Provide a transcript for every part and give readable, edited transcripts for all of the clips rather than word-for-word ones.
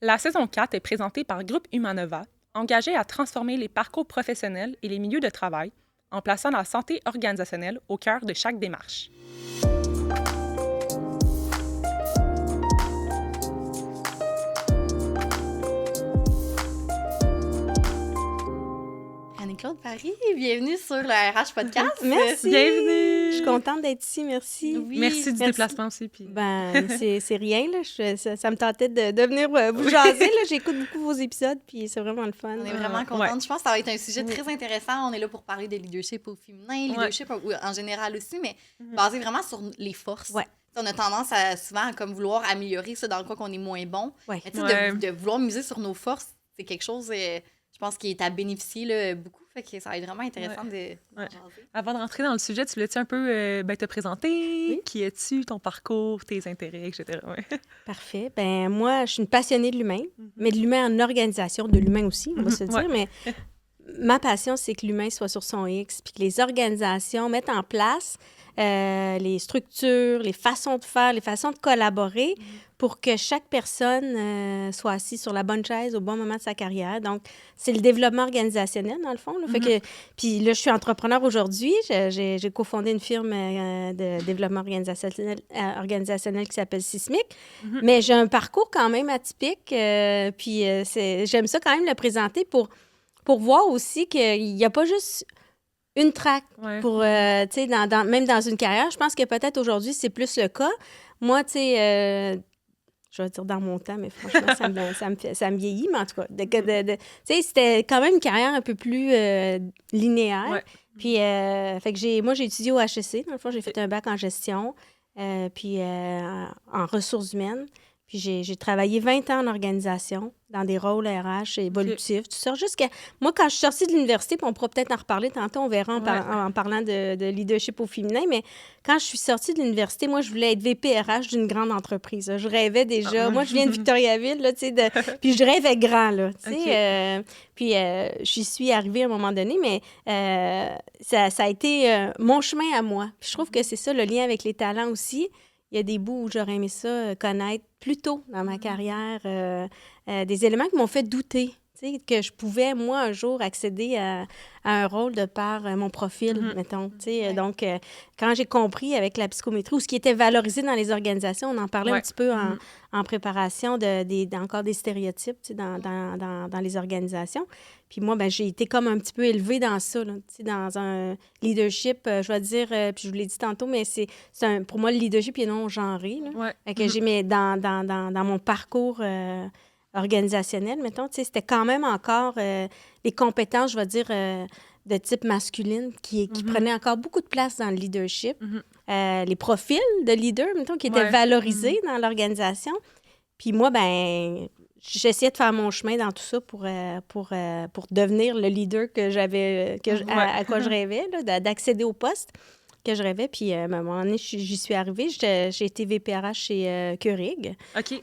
La saison 4 est présentée par Groupe Humanova, engagé à transformer les parcours professionnels et les milieux de travail en plaçant la santé organisationnelle au cœur de chaque démarche. Anne-Claude Paris, bienvenue sur le RH Podcast. Merci. Bienvenue. Je suis contente d'être ici, merci. Oui. Merci du déplacement aussi. Puis... C'est rien, là. Ça me tentait de venir vous jaser. Là. J'écoute beaucoup vos épisodes, puis c'est vraiment le fun. On est vraiment contente. Ouais. Je pense que ça va être un sujet très intéressant. On est là pour parler de leadership au féminin, leadership en général aussi, mais basé vraiment sur les forces. Ouais. On a tendance souvent à comme vouloir améliorer ça dans le quoi qu'on est moins bon. Ouais. Mais tu sais, de vouloir miser sur nos forces, c'est quelque chose, je pense, qui est à bénéficier là, beaucoup. Fait que ça va être vraiment intéressant de jaser. Avant de rentrer dans le sujet, tu voulais-tu un peu te présenter? Oui. Qui es-tu, ton parcours, tes intérêts, etc. Ouais. Parfait. Ben moi, je suis une passionnée de l'humain, mais de l'humain en organisation, de l'humain aussi, on va se le dire. Mais ma passion, c'est que l'humain soit sur son X, puis que les organisations mettent en place les structures, les façons de faire, les façons de collaborer pour que chaque personne soit assise sur la bonne chaise au bon moment de sa carrière. Donc, c'est le développement organisationnel, dans le fond. Là. Fait que, puis là, je suis entrepreneur aujourd'hui. J'ai cofondé une firme de développement organisationnel qui s'appelle Sismic. Mais j'ai un parcours quand même atypique. Puis j'aime ça quand même le présenter pour voir aussi qu'il n'y a pas juste une track pour, tu sais, même dans une carrière. Je pense que peut-être aujourd'hui, c'est plus le cas. Moi, tu sais, je vais dire dans mon temps, mais franchement, ça me vieillit, mais en tout cas, tu sais, c'était quand même une carrière un peu plus linéaire. Ouais. Puis, fait que moi, j'ai étudié au HEC. Dans le fond, j'ai fait un bac en gestion, puis en ressources humaines. Puis j'ai travaillé 20 ans en organisation, dans des rôles RH évolutifs, tout ça. Jusqu'à... Moi, quand je suis sortie de l'université, puis on pourra peut-être en reparler tantôt, on verra en parlant de leadership au féminin, mais quand je suis sortie de l'université, moi, je voulais être VP RH d'une grande entreprise. Là. Je rêvais déjà... Moi, je viens de Victoriaville, là, tu sais, puis je rêvais grand, là, tu sais. Puis j'y suis arrivée à un moment donné, mais ça a été mon chemin à moi. Puis je trouve que c'est ça, le lien avec les talents aussi. Il y a des bouts où j'aurais aimé ça connaître plus tôt dans ma carrière, des éléments qui m'ont fait douter, tu sais, que je pouvais, moi, un jour, accéder à un rôle de par mon profil, mettons. Tu sais. Donc, quand j'ai compris avec la psychométrie, ou ce qui était valorisé dans les organisations, on en parlait un petit peu en préparation encore des stéréotypes, tu sais, dans les organisations. Puis moi, ben, j'ai été comme un petit peu élevée dans ça, là, tu sais, dans un leadership, je vais dire, puis je vous l'ai dit tantôt, mais pour moi, le leadership, il est non genré. Là. Fait que j'ai mis dans mon parcours organisationnel, mettons, tu sais, c'était quand même encore les compétences, je vais dire, de type masculine qui prenaient encore beaucoup de place dans le leadership. Les profils de leaders, mettons, qui étaient valorisés dans l'organisation. Puis moi, ben j'essayais de faire mon chemin dans tout ça pour devenir le leader à quoi je rêvais, là, d'accéder au poste que je rêvais. Puis, à un moment donné, j'y suis arrivée. J'ai été VPRH chez Keurig. OK.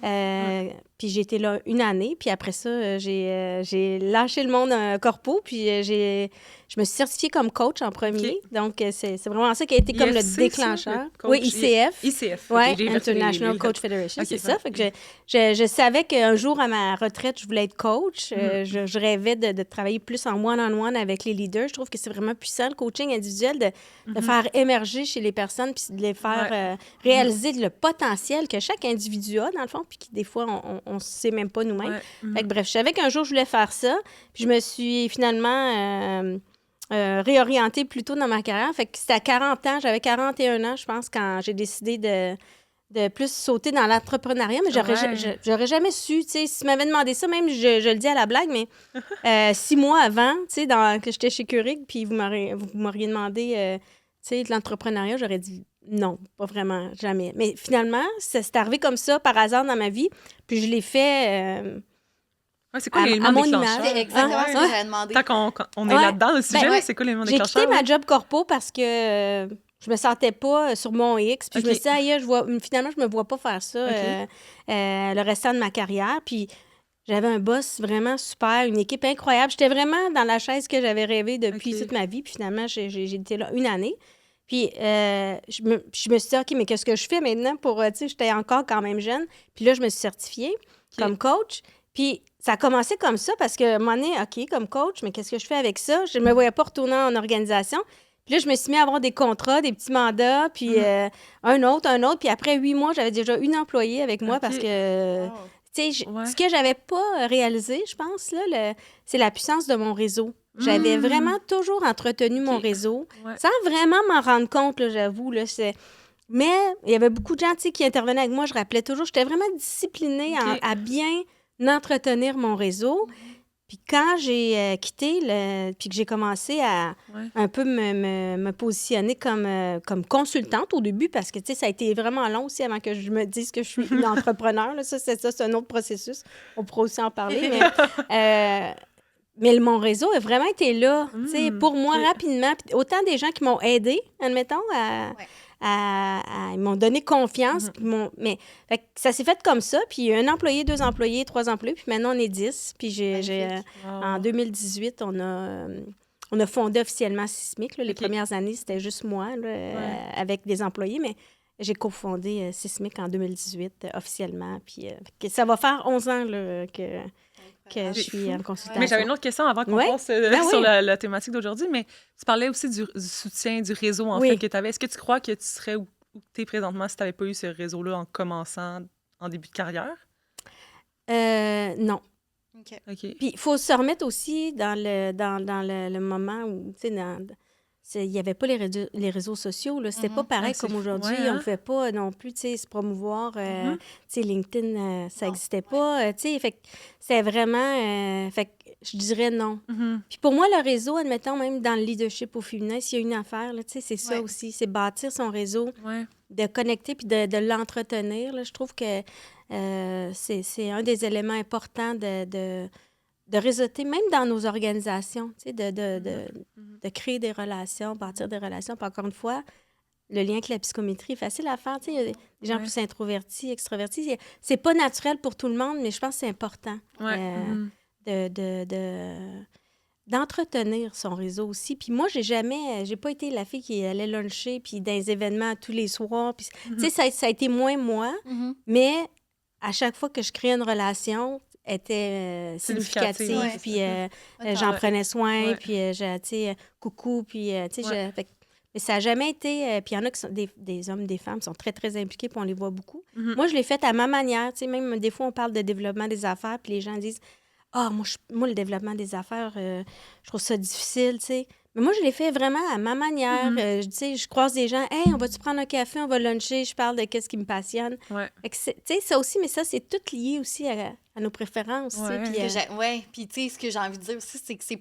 Puis, j'ai été là une année. Puis, après ça, j'ai lâché le monde corpo. Puis, je me suis certifiée comme coach en premier. Okay. Donc, c'est vraiment ça qui a été comme le déclencheur. Oui, ICF. ICF. Oui, International Coach Federation, c'est ça. Fait que je savais qu'un jour, à ma retraite, je voulais être coach. Je rêvais de travailler plus en one-on-one avec les leaders. Je trouve que c'est vraiment puissant, le coaching individuel, de faire émerger chez les personnes puis de les faire réaliser le potentiel que chaque individu a, dans le fond, puis que des fois, on ne sait même pas nous-mêmes. Fait que, bref, je savais qu'un jour, je voulais faire ça. Puis je me suis finalement réorientée plus tôt dans ma carrière. Fait que c'était à 40 ans, j'avais 41 ans, je pense, quand j'ai décidé de plus sauter dans l'entrepreneuriat, mais j'aurais jamais su, tu sais, si tu m'avais demandé ça, même je le dis à la blague, mais 6 mois avant, tu sais, que j'étais chez Keurig, puis vous m'auriez demandé, tu sais, de l'entrepreneuriat, j'aurais dit non, pas vraiment, jamais. Mais finalement, c'est arrivé comme ça, par hasard dans ma vie, puis je l'ai fait c'est quoi l'élément à mon déclencheur? image. C'est exactement ce que j'avais demandé. Tant qu'on est là-dedans, le sujet, c'est quoi l'élément déclencheur? J'ai quitté ma job corpo parce que je me sentais pas sur mon X. Puis je me suis dit, finalement, je me vois pas faire ça le restant de ma carrière. Puis j'avais un boss vraiment super, une équipe incroyable. J'étais vraiment dans la chaise que j'avais rêvé depuis toute ma vie. Puis finalement, j'ai été là une année. Puis je me suis dit, OK, mais qu'est-ce que je fais maintenant pour, tu sais, j'étais encore quand même jeune. Puis là, je me suis certifiée comme coach. Puis ça a commencé comme ça parce que, à un moment donné, OK, comme coach, mais qu'est-ce que je fais avec ça? Je ne me voyais pas retourner en organisation. Puis là, je me suis mis à avoir des contrats, des petits mandats, puis un autre. Puis après 8 mois, j'avais déjà une employée avec moi parce que, tu sais, ce que j'avais pas réalisé, je pense, là, c'est la puissance de mon réseau. J'avais vraiment toujours entretenu mon réseau sans vraiment m'en rendre compte, là, j'avoue. Là, mais il y avait beaucoup de gens qui intervenaient avec moi. Je rappelais toujours, j'étais vraiment disciplinée à bien entretenir mon réseau. Puis quand j'ai quitté, puis que j'ai commencé à un peu me positionner comme consultante au début, parce que, tu sais, ça a été vraiment long aussi avant que je me dise que je suis une entrepreneur. Là. Ça, c'est un autre processus. On pourra aussi en parler. Mais mon réseau a vraiment été là, tu sais, pour moi, rapidement. Puis autant des gens qui m'ont aidé, admettons, ils m'ont donné confiance. Mais fait que ça s'est fait comme ça. Puis un employé, 2 employés, 3 employés. Puis maintenant, on est 10. Puis en 2018, on a fondé officiellement Sismic. Là. Les premières années, c'était juste moi là, avec des employés. Mais j'ai cofondé Sismic en 2018 officiellement. Puis ça va faire 11 ans là, que je suis en consultation. Mais j'avais une autre question avant qu'on passe sur la thématique d'aujourd'hui, mais tu parlais aussi du soutien, du réseau, en fait, que tu avais. Est-ce que tu crois que tu serais où tu es présentement si tu n'avais pas eu ce réseau-là en commençant en début de carrière? Non. OK. Puis il faut se remettre aussi dans le moment où, tu sais, il n'y avait pas les réseaux sociaux. C'était pas pareil comme aujourd'hui. On ne pouvait pas non plus se promouvoir. Tu sais, LinkedIn, ça n'existait pas. Tu sais, fait que c'est vraiment... fait que je dirais non. Puis pour moi, le réseau, admettons, même dans le leadership au féminin, s'il y a une affaire, tu sais, c'est ça aussi. C'est bâtir son réseau, de connecter puis de l'entretenir. Là. Je trouve que c'est un des éléments importants de réseauter, même dans nos organisations, tu sais, de créer des relations, bâtir des relations. Puis encore une fois, le lien avec la psychométrie est facile à faire. Tu sais, il y a des gens plus introvertis, extravertis. C'est pas naturel pour tout le monde, mais je pense que c'est important d'entretenir son réseau aussi. Puis moi, j'ai pas été la fille qui allait luncher puis dans les événements tous les soirs. Puis, tu sais, ça a été moins moi, mais à chaque fois que je créais une relation, était significative, puis j'en prenais soin, puis tu sais, coucou, puis tu sais, mais ça n'a jamais été... puis il y en a qui sont des hommes, des femmes qui sont très, très impliqués, puis on les voit beaucoup. Moi, je l'ai fait à ma manière, tu sais, même des fois, on parle de développement des affaires, puis les gens disent « Ah, moi, le développement des affaires, je trouve ça difficile, tu sais. » Mais moi, je l'ai fait vraiment à ma manière. Tu sais, je croise des gens. « Hey, on va-tu prendre un café? On va luncher. » Je parle de qu'est-ce qui me passionne. Tu sais, ça aussi, mais ça, c'est tout lié aussi à nos préférences. Puis, tu sais, ce que j'ai envie de dire aussi, c'est que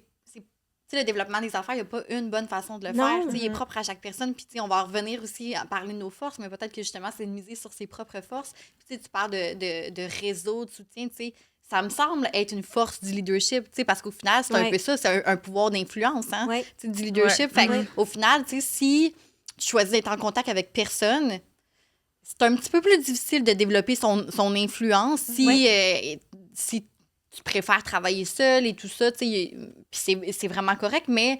le développement des affaires, il n'y a pas une bonne façon de le faire. Il est propre à chaque personne. Puis, on va revenir aussi à parler de nos forces, mais peut-être que justement, c'est de miser sur ses propres forces. Puis, tu parles de réseau, de soutien, tu sais. Ça me semble être une force du leadership, parce qu'au final, c'est un peu ça, c'est un pouvoir d'influence, du leadership. Fait au final, si tu choisis d'être en contact avec personne, c'est un petit peu plus difficile de développer son influence si tu préfères travailler seul et tout ça, puis c'est vraiment correct, mais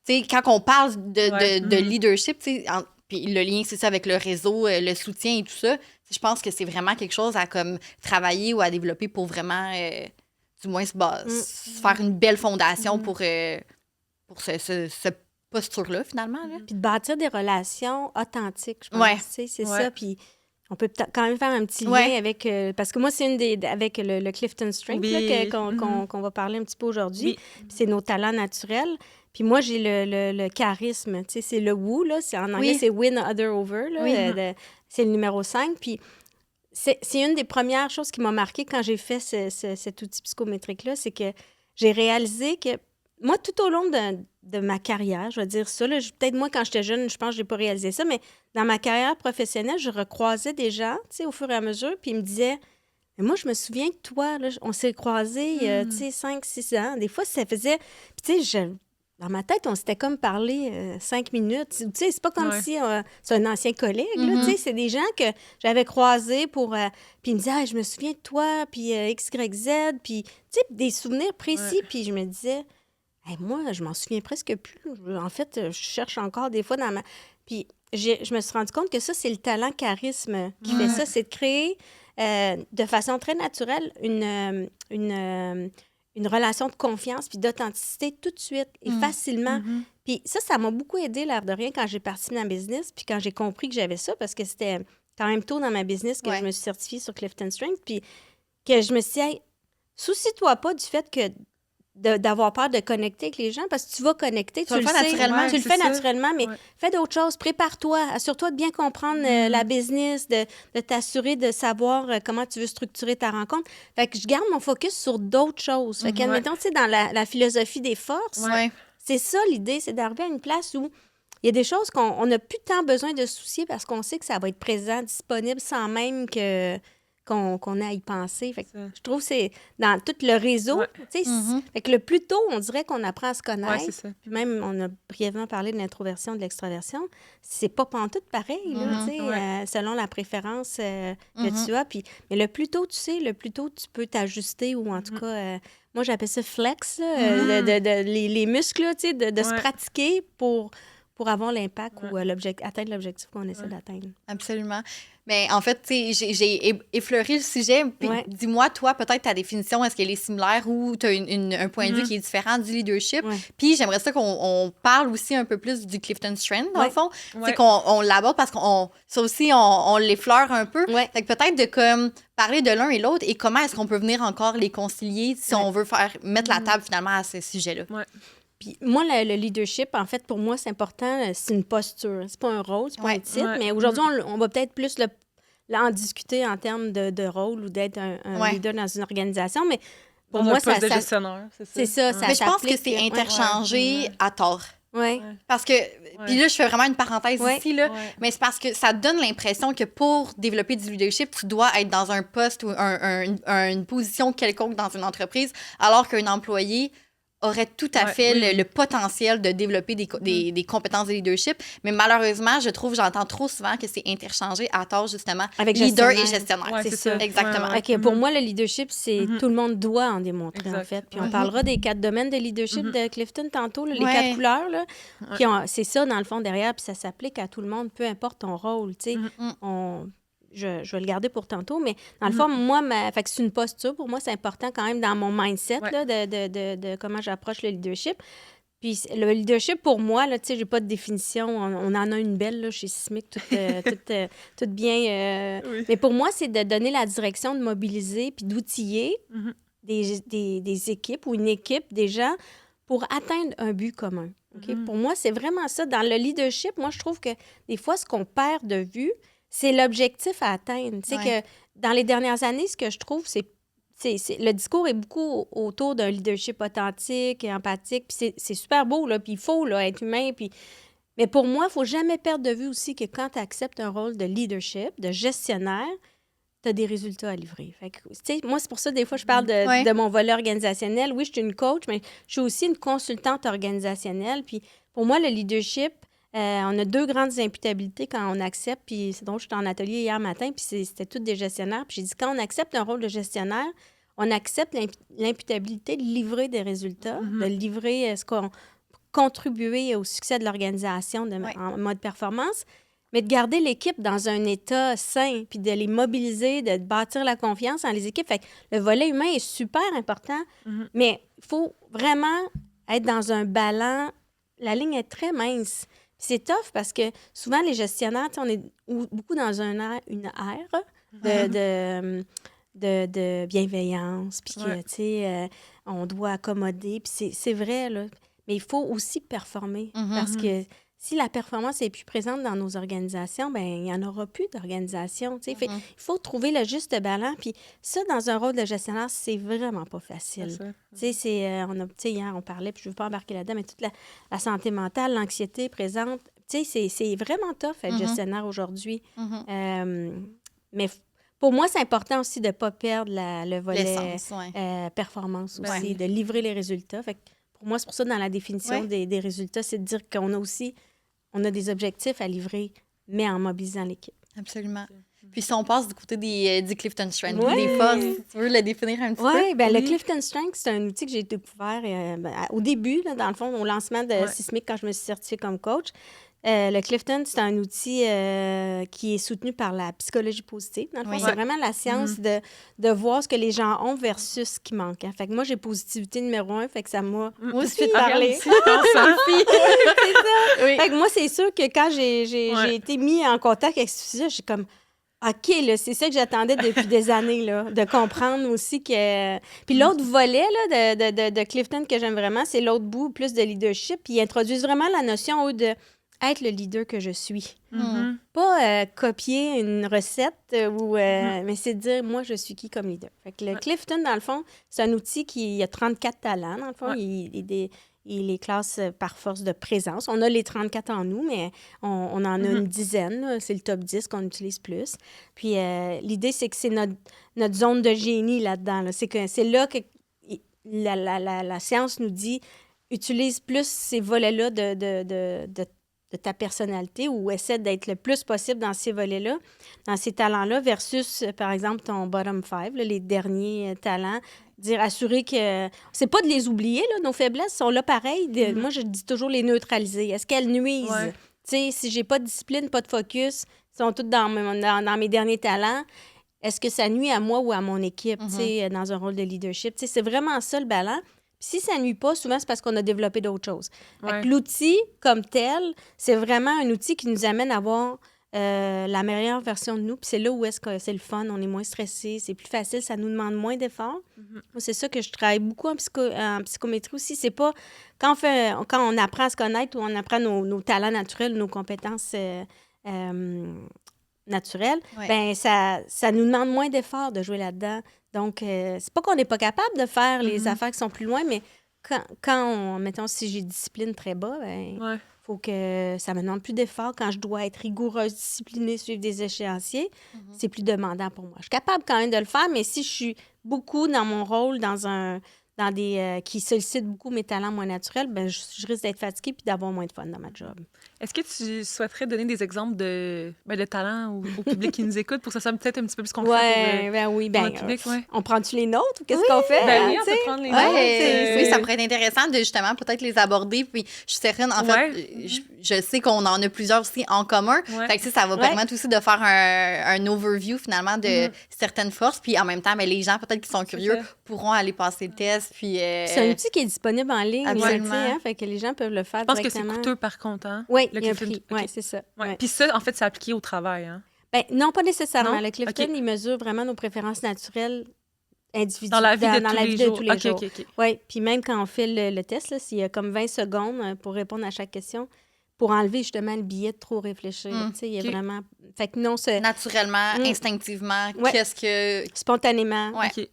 quand on parle de leadership, puis le lien, c'est ça, avec le réseau, le soutien et tout ça, je pense que c'est vraiment quelque chose à comme travailler ou à développer pour vraiment, du moins, se faire une belle fondation pour ce posture-là, finalement. Là. Puis de bâtir des relations authentiques, je pense. C'est ça, puis on peut quand même faire un petit lien avec... parce que moi, c'est avec le Clifton Strength qu'on va parler un petit peu aujourd'hui. Puis c'est nos talents naturels. Puis moi, j'ai le charisme, tu sais, c'est le woo, là. En anglais, c'est win other over, là. C'est le numéro 5. Puis c'est une des premières choses qui m'a marquée quand j'ai fait cet outil psychométrique-là, c'est que j'ai réalisé que moi, tout au long de ma carrière, je vais dire ça, là, peut-être moi, quand j'étais jeune, je pense que je n'ai pas réalisé ça, mais dans ma carrière professionnelle, je recroisais des gens, tu sais, au fur et à mesure, puis ils me disaient... Mais moi, je me souviens que toi, là, on s'est croisés, tu sais, 5, 6 ans. Des fois, ça faisait... Puis, tu sais, dans ma tête, on s'était comme parlé 5 minutes. Tu sais, c'est pas comme si c'est un ancien collègue, là, tu sais, c'est des gens que j'avais croisés pour... puis ils me disaient, ah, je me souviens de toi, puis X, Y, Z, puis, tu sais, des souvenirs précis. Puis je me disais, hey, moi, je m'en souviens presque plus. En fait, je cherche encore des fois dans ma... Puis je me suis rendu compte que ça, c'est le talent charisme qui fait ça, c'est de créer de façon très naturelle une relation de confiance puis d'authenticité tout de suite et facilement. Puis ça m'a beaucoup aidé, l'air de rien, quand j'ai parti de ma business puis quand j'ai compris que j'avais ça, parce que c'était quand même tôt dans ma business que je me suis certifiée sur Clifton Strength, puis que je me suis dit, hey, soucie-toi pas du fait que d'avoir peur de connecter avec les gens, parce que tu vas connecter, tu le fais naturellement. Tu le fais naturellement, mais fais d'autres choses. Prépare-toi. Assure-toi de bien comprendre la business, de t'assurer de savoir comment tu veux structurer ta rencontre. Fait que je garde mon focus sur d'autres choses. Fait qu'admettons, tu sais, dans la philosophie des forces, c'est ça l'idée, c'est d'arriver à une place où il y a des choses qu'on n'a plus tant besoin de soucier parce qu'on sait que ça va être présent, disponible, sans même qu'on ait à y penser. Fait que je trouve que c'est dans tout le réseau. Fait que le plus tôt, on dirait qu'on apprend à se connaître. Puis même, on a brièvement parlé de l'introversion, de l'extraversion. C'est pas pantoute pareil, là, selon la préférence que tu as. Mais le plus tôt tu sais, le plus tôt tu peux t'ajuster ou en tout cas... moi, j'appelle ça flex, là, les muscles, là, de se pratiquer pour avoir l'impact ou atteindre l'objectif qu'on essaie d'atteindre. Absolument. Mais en fait, j'ai effleuré le sujet. Puis dis-moi, toi, peut-être ta définition, est-ce qu'elle est similaire ou tu as un point de vue qui est différent du leadership? Puis j'aimerais ça qu'on parle aussi un peu plus du Clifton Strength, dans le fond. C'est qu'on l'aborde parce ça aussi, on l'effleure un peu. Fait que peut-être de comme parler de l'un et l'autre et comment est-ce qu'on peut venir encore les concilier si on veut mettre la table finalement à ce sujet-là. Puis moi, le leadership, en fait, pour moi, c'est important. C'est une posture. C'est pas un rôle, c'est pas un titre. Mais aujourd'hui, on va peut-être plus en discuter en termes de rôle ou d'être un leader dans une organisation. Mais pour moi, ça... gestionnaire, c'est ça. Mais je pense que c'est interchangé à tort. Parce que, puis là, je fais vraiment une parenthèse ici, là, mais c'est parce que ça donne l'impression que pour développer du leadership, tu dois être dans un poste ou une position quelconque dans une entreprise, alors qu'un employé aurait tout à fait le potentiel de développer des compétences de leadership. Mais malheureusement, j'entends trop souvent que c'est interchangé à tort, justement, avec leader et gestionnaire. C'est ça. Exactement. Pour moi, le leadership, c'est tout le monde doit en démontrer, en fait. Puis on parlera des 4 domaines de leadership de Clifton tantôt, là, les 4 couleurs. Là. Puis c'est ça, dans le fond, derrière, puis ça s'applique à tout le monde, peu importe ton rôle. Tu sais, je vais le garder pour tantôt, mais dans le fond, moi, fait que c'est une posture. Pour moi, c'est important quand même dans mon mindset là, de comment j'approche le leadership. Puis le leadership, pour moi, tu sais, j'ai pas de définition. On en a une belle là, chez Sismic, toute bien. Mais pour moi, c'est de donner la direction, de mobiliser puis d'outiller des équipes ou une équipe, des gens, pour atteindre un but commun. Okay? Pour moi, c'est vraiment ça. Dans le leadership, moi, je trouve que des fois, ce qu'on perd de vue, c'est l'objectif à atteindre. Tu sais que dans les dernières années, ce que je trouve, c'est le discours est beaucoup autour d'un leadership authentique et empathique. Puis c'est super beau, là, puis il faut là, être humain. Mais pour moi, il ne faut jamais perdre de vue aussi que quand tu acceptes un rôle de leadership, de gestionnaire, tu as des résultats à livrer. Fait que, tu sais, moi, c'est pour ça, des fois, je parle de mon volet organisationnel. Oui, je suis une coach, mais je suis aussi une consultante organisationnelle. Puis pour moi, le leadership... on a 2 grandes imputabilités quand on accepte, puis c'est donc j'étais en atelier hier matin, puis c'était tous des gestionnaires, puis j'ai dit, quand on accepte un rôle de gestionnaire, on accepte l'imputabilité de livrer des résultats, de livrer contribuer au succès de l'organisation en mode performance, mais de garder l'équipe dans un état sain, puis de les mobiliser, de bâtir la confiance dans les équipes. Fait que le volet humain est super important, mais il faut vraiment être dans un ballon. La ligne est très mince. C'est tough parce que souvent, les gestionnaires, on est beaucoup dans une ère de bienveillance, puis que, tu sais, on doit accommoder, puis c'est vrai, là. Mais il faut aussi performer parce que si la performance n'est plus présente dans nos organisations, bien, il n'y en aura plus d'organisation, tu sais. Il faut trouver le juste ballon, puis ça, dans un rôle de gestionnaire, c'est vraiment pas facile. Tu sais, hier, on parlait, puis je ne veux pas embarquer là-dedans, mais toute la santé mentale, l'anxiété présente, tu sais, c'est vraiment tough être gestionnaire aujourd'hui. Mais pour moi, c'est important aussi de ne pas perdre le volet performance aussi, de livrer les résultats. Fait que pour moi, c'est pour ça, dans la définition des résultats, c'est de dire qu'on a aussi des objectifs à livrer, mais en mobilisant l'équipe. Absolument. Puis si on passe du côté du Clifton Strength, des forces, tu veux le définir un petit peu? Oui, bien, le Clifton Strength, c'est un outil que j'ai découvert au début, là, dans le fond, au lancement de Sismic, quand je me suis certifiée comme coach. Le Clifton, c'est un outil qui est soutenu par la psychologie positive. Dans le fond, c'est vraiment la science de voir ce que les gens ont versus ce qui manque. Hein. Fait que moi, j'ai positivité numéro 1, fait que ça m'a tout de suite parlé. C'est ça. Oui. Fait que moi, c'est sûr que quand j'ai été mis en contact avec ça, j'ai comme... OK, là, c'est ça que j'attendais depuis des années, là, de comprendre aussi que... Puis l'autre volet là, de Clifton que j'aime vraiment, c'est l'autre bout, plus de leadership. Puis ils introduisent vraiment la notion de être le leader que je suis. Pas copier une recette, mais c'est de dire, moi, je suis qui comme leader. Fait que le Clifton, dans le fond, c'est un outil qui a 34 talents, dans le fond. Il les classe par force de présence. On a les 34 en nous, mais on en a une dizaine. Là. C'est le top 10 qu'on utilise plus. Puis l'idée, c'est que c'est notre zone de génie là-dedans. Là. C'est là que la science nous dit utilise plus ces volets-là de ta personnalité ou essaie d'être le plus possible dans ces volets-là, dans ces talents-là, versus, par exemple, ton bottom 5, là, les derniers talents. Assurer que... C'est pas de les oublier, là, nos faiblesses sont là pareil. Moi, je dis toujours les neutraliser. Est-ce qu'elles nuisent? Tu sais, si j'ai pas de discipline, pas de focus, sont toutes dans mes derniers talents, est-ce que ça nuit à moi ou à mon équipe, tu sais, dans un rôle de leadership? Tu sais, c'est vraiment ça, le ballon. Si ça nuit pas, souvent, c'est parce qu'on a développé d'autres choses. L'outil, comme tel, c'est vraiment un outil qui nous amène à avoir la meilleure version de nous. Puis c'est là où est-ce que c'est le fun, on est moins stressé, c'est plus facile, ça nous demande moins d'efforts. Moi, c'est ça que je travaille beaucoup en psychométrie aussi. C'est pas... Quand on apprend à se connaître ou on apprend nos talents naturels, nos compétences naturelles, ben ça nous demande moins d'efforts de jouer là-dedans. Donc, c'est pas qu'on n'est pas capable de faire les affaires qui sont plus loin, mais mettons, si j'ai discipline très bas, ben faut que ça me demande plus d'efforts. Quand je dois être rigoureuse, disciplinée, suivre des échéanciers, c'est plus demandant pour moi. Je suis capable quand même de le faire, mais si je suis beaucoup dans mon rôle, dans des qui sollicitent beaucoup mes talents moins naturels, ben je risque d'être fatiguée puis d'avoir moins de fun dans ma job. Est-ce que tu souhaiterais donner des exemples de talents au public qui nous écoute pour que ça soit peut-être un petit peu plus concret pour le public? On prend-tu les nôtres ou qu'est-ce qu'on fait? Ben oui, on peut prendre les nôtres. Oui, ça pourrait être intéressant de justement peut-être les aborder. Puis je suis certaine, en fait, je sais qu'on en a plusieurs aussi en commun. Fait que ça va permettre aussi de faire un overview finalement de certaines forces. Puis en même temps, ben, les gens peut-être qui sont curieux pourront aller passer le test. Puis, c'est un outil qui est disponible en ligne. Absolument. Fait que les gens peuvent le faire directement. Je pense directement. que c'est coûteux par contre. Hein? Oui, il y a un prix. Oui, c'est ça. Puis ça, en fait, c'est appliqué au travail. Hein? Ben, non, pas nécessairement. Le Clifton, il mesure vraiment nos préférences naturelles individuelles. Dans la vie de tous les jours. Oui, puis même quand on fait le test, là, s'il y a comme 20 secondes pour répondre à chaque question, pour enlever justement le billet de trop réfléchir. Tu sais, il y a vraiment... Fait que non, c'est... Naturellement, instinctivement, qu'est-ce que... Spontanément. Ouais. Fait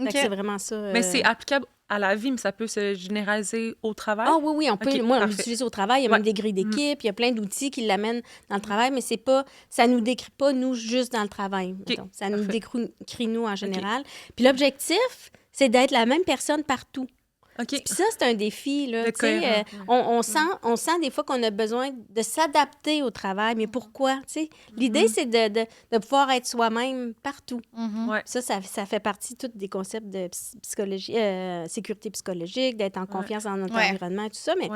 que c'est vraiment ça. Mais c'est applicable à la vie, mais ça peut se généraliser au travail? Ah oui, on peut. Moi, on l'utilise au travail. Il y a même des grilles d'équipe. Il y a plein d'outils qui l'amènent dans le travail, mais c'est pas... Ça nous décrit pas, nous, juste dans le travail. Ça nous décrit, nous, en général. Puis l'objectif, c'est d'être la même personne partout. Puis ça, c'est un défi. Là, on sent des fois qu'on a besoin de s'adapter au travail, mais pourquoi? L'idée, c'est de pouvoir être soi-même partout. Ça fait partie tous des concepts de psychologie, sécurité psychologique, d'être en confiance dans notre environnement et tout ça, mais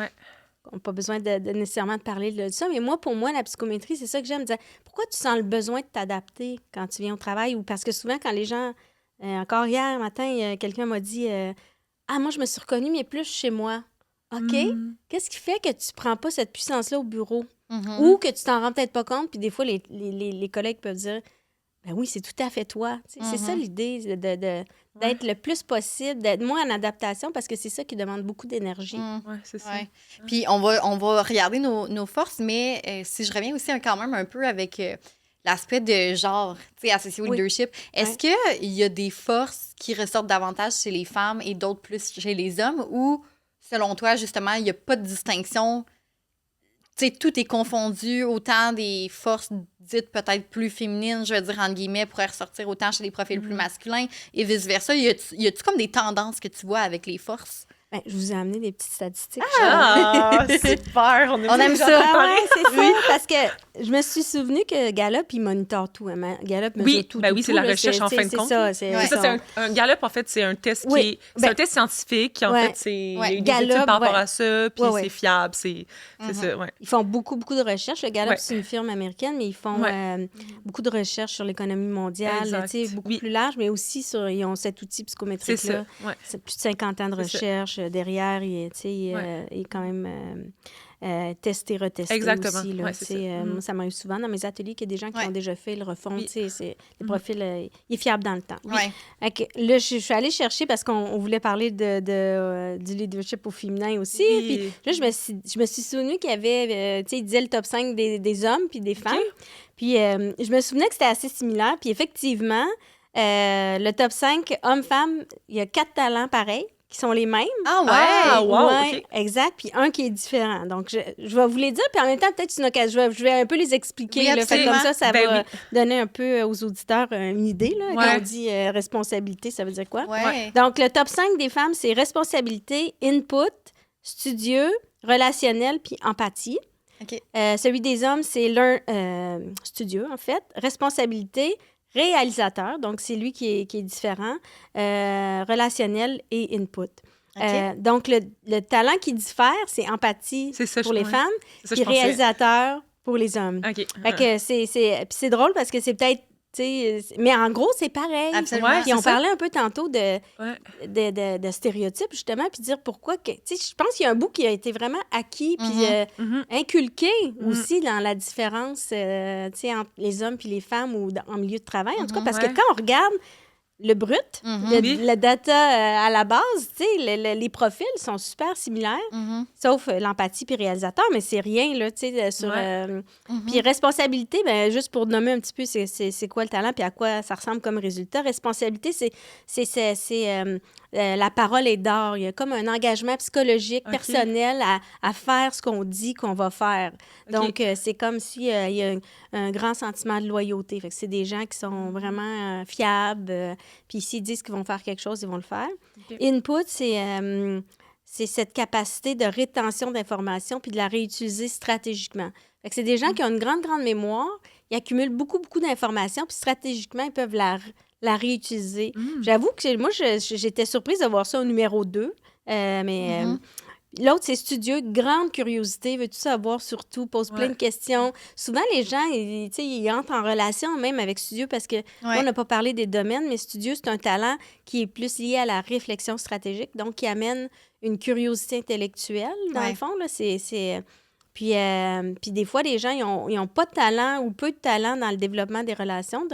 on n'a pas besoin de nécessairement de parler de ça. Mais pour moi, la psychométrie, c'est ça que j'aime. Dire, pourquoi tu sens le besoin de t'adapter quand tu viens au travail? Ou parce que souvent, quand les gens... encore hier matin, quelqu'un m'a dit... moi, je me suis reconnue, mais plus chez moi. OK? Qu'est-ce qui fait que tu prends pas cette puissance-là au bureau? Ou que tu t'en rends peut-être pas compte, puis des fois, les collègues peuvent dire, ben oui, c'est tout à fait toi. C'est ça l'idée, d'être le plus possible, d'être moins en adaptation, parce que c'est ça qui demande beaucoup d'énergie. Oui, c'est ça. Puis on va regarder nos forces, mais si je reviens aussi quand même un peu avec... l'aspect de genre, tu sais, associé au leadership. Est-ce qu'il y a des forces qui ressortent davantage chez les femmes et d'autres plus chez les hommes ou, selon toi, justement, il n'y a pas de distinction? Tu sais, tout est confondu, autant des forces dites peut-être plus féminines, je veux dire, entre guillemets, pourraient ressortir autant chez des profils plus masculins et vice-versa. Y a-tu comme des tendances que tu vois avec les forces? Ben, je vous ai amené des petites statistiques. Super! On aime ça. C'est ça, parce que je me suis souvenu que Gallup, il monitor tout. Hein. Gallup mesure tout. Oui, c'est la recherche en fin de compte. C'est un Gallup, en fait, c'est un test c'est un test scientifique qui, en fait, c'est il y a eu des études par rapport à ça, puis c'est fiable, c'est ça, Ils font beaucoup de recherches. Le Gallup, c'est une firme américaine, mais ils font beaucoup de recherches sur l'économie mondiale, beaucoup plus large, mais aussi ils ont cet outil psychométrique-là. C'est plus de 50 ans de recherche derrière, il est quand même... tester, retester aussi. Là, moi, ça m'arrive souvent dans mes ateliers qu'il y a des gens qui ont déjà fait le refond. Les profils, il est fiable dans le temps. Là, je suis allée chercher parce qu'on voulait parler du leadership au féminin aussi. Puis là, je me suis souvenu qu'il y avait, il disait le top 5 des hommes puis des femmes. Puis je me souvenais que c'était assez similaire. Puis effectivement, le top 5 hommes-femmes, il y a 4 talents pareils qui sont les mêmes. Ah ouais! Ah, wow, ouais, exact. Puis un qui est différent. Donc, je vais vous les dire, puis en même temps, peut-être une occasion. Je vais un peu les expliquer. Là, fait comme ça va donner un peu aux auditeurs une idée. Là, quand on dit responsabilité, ça veut dire quoi? Donc, le top 5 des femmes, c'est responsabilité, input, studieux, relationnel, puis empathie. Celui des hommes, c'est studieux, en fait. Responsabilité, réalisateur, donc c'est lui qui est différent, relationnel et input. Donc, le talent qui diffère, c'est empathie pour les femmes, puis réalisateur pour les hommes. Fait que puis c'est drôle parce que c'est peut-être mais en gros, c'est pareil. Absolument. Puis on parlait un peu tantôt de stéréotypes, justement, puis dire pourquoi... Je pense qu'il y a un bout qui a été vraiment acquis puis inculqué aussi dans la différence entre les hommes puis les femmes ou en milieu de travail, en tout cas, parce que quand on regarde le brut, la data à la base, les profils sont super similaires, sauf l'empathie puis réalisateur, mais c'est rien, là, sur... Puis responsabilité, ben juste pour nommer un petit peu c'est quoi le talent puis à quoi ça ressemble comme résultat. Responsabilité, c'est la parole est d'or. Il y a comme un engagement psychologique, personnel à faire ce qu'on dit qu'on va faire. Donc, c'est comme s'il y a un grand sentiment de loyauté. Fait que c'est des gens qui sont vraiment fiables. Puis s'ils disent qu'ils vont faire quelque chose, ils vont le faire. Input, c'est cette capacité de rétention d'informations puis de la réutiliser stratégiquement. Fait que c'est des gens qui ont une grande mémoire. Ils accumulent beaucoup d'informations puis stratégiquement, ils peuvent la réutiliser. J'avoue que moi, j'étais surprise de voir ça au numéro 2. Mais l'autre, c'est studieux, grande curiosité, veut tout savoir surtout, pose plein de questions. Souvent, les gens, ils entrent en relation même avec studieux parce que on n'a pas parlé des domaines, mais studieux, c'est un talent qui est plus lié à la réflexion stratégique, donc qui amène une curiosité intellectuelle, dans le fond. Là, Puis des fois, les gens, ils ont pas de talent ou peu de talent dans le développement des relations,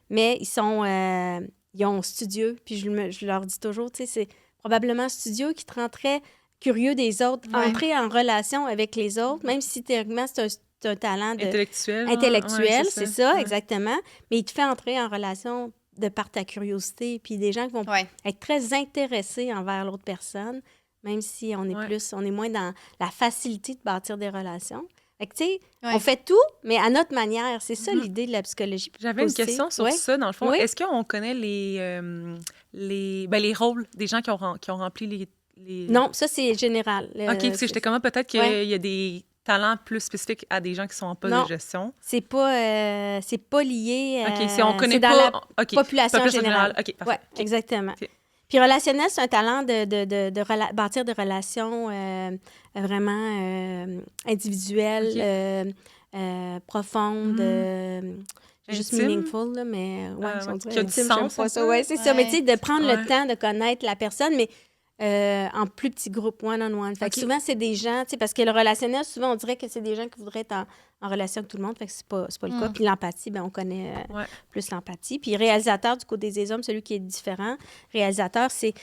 mais ils ont studieux. Puis je leur dis toujours, c'est probablement studieux qui te rendrait curieux des autres, entrer en relation avec les autres, même si théoriquement, c'est un talent intellectuel, c'est ça, exactement. Mais il te fait entrer en relation de par ta curiosité. Puis des gens qui vont être très intéressés envers l'autre personne, même si on est moins dans la facilité de bâtir des relations. Fait que, tu sais, on fait tout, mais à notre manière. C'est ça l'idée de la psychologie. J'avais une question sur ça, dans le fond. Est-ce qu'on connaît les rôles des gens qui ont rempli les... Non, ça, c'est général. OK, parce que j'étais comme peut-être qu'il y a des talents plus spécifiques à des gens qui sont en poste de gestion. C'est pas lié... OK, si on connaît dans pas... la population générale. OK, parfait. Oui, exactement. Okay. Puis relationnel, c'est un talent de bâtir des relations vraiment individuelles, profondes, juste meaningful, là, mais qui a du sens. Oui, c'est ça. Mais tu sais, de prendre le temps de connaître la personne, mais en plus petits groupes, one-on-one. Fait que souvent, c'est des gens, tu sais, parce que le relationnel, souvent, on dirait que c'est des gens qui voudraient être en relation avec tout le monde, fait que c'est pas le cas. Puis l'empathie, on connaît plus l'empathie. Puis réalisateur, du côté des hommes, celui qui est différent, réalisateur, c'est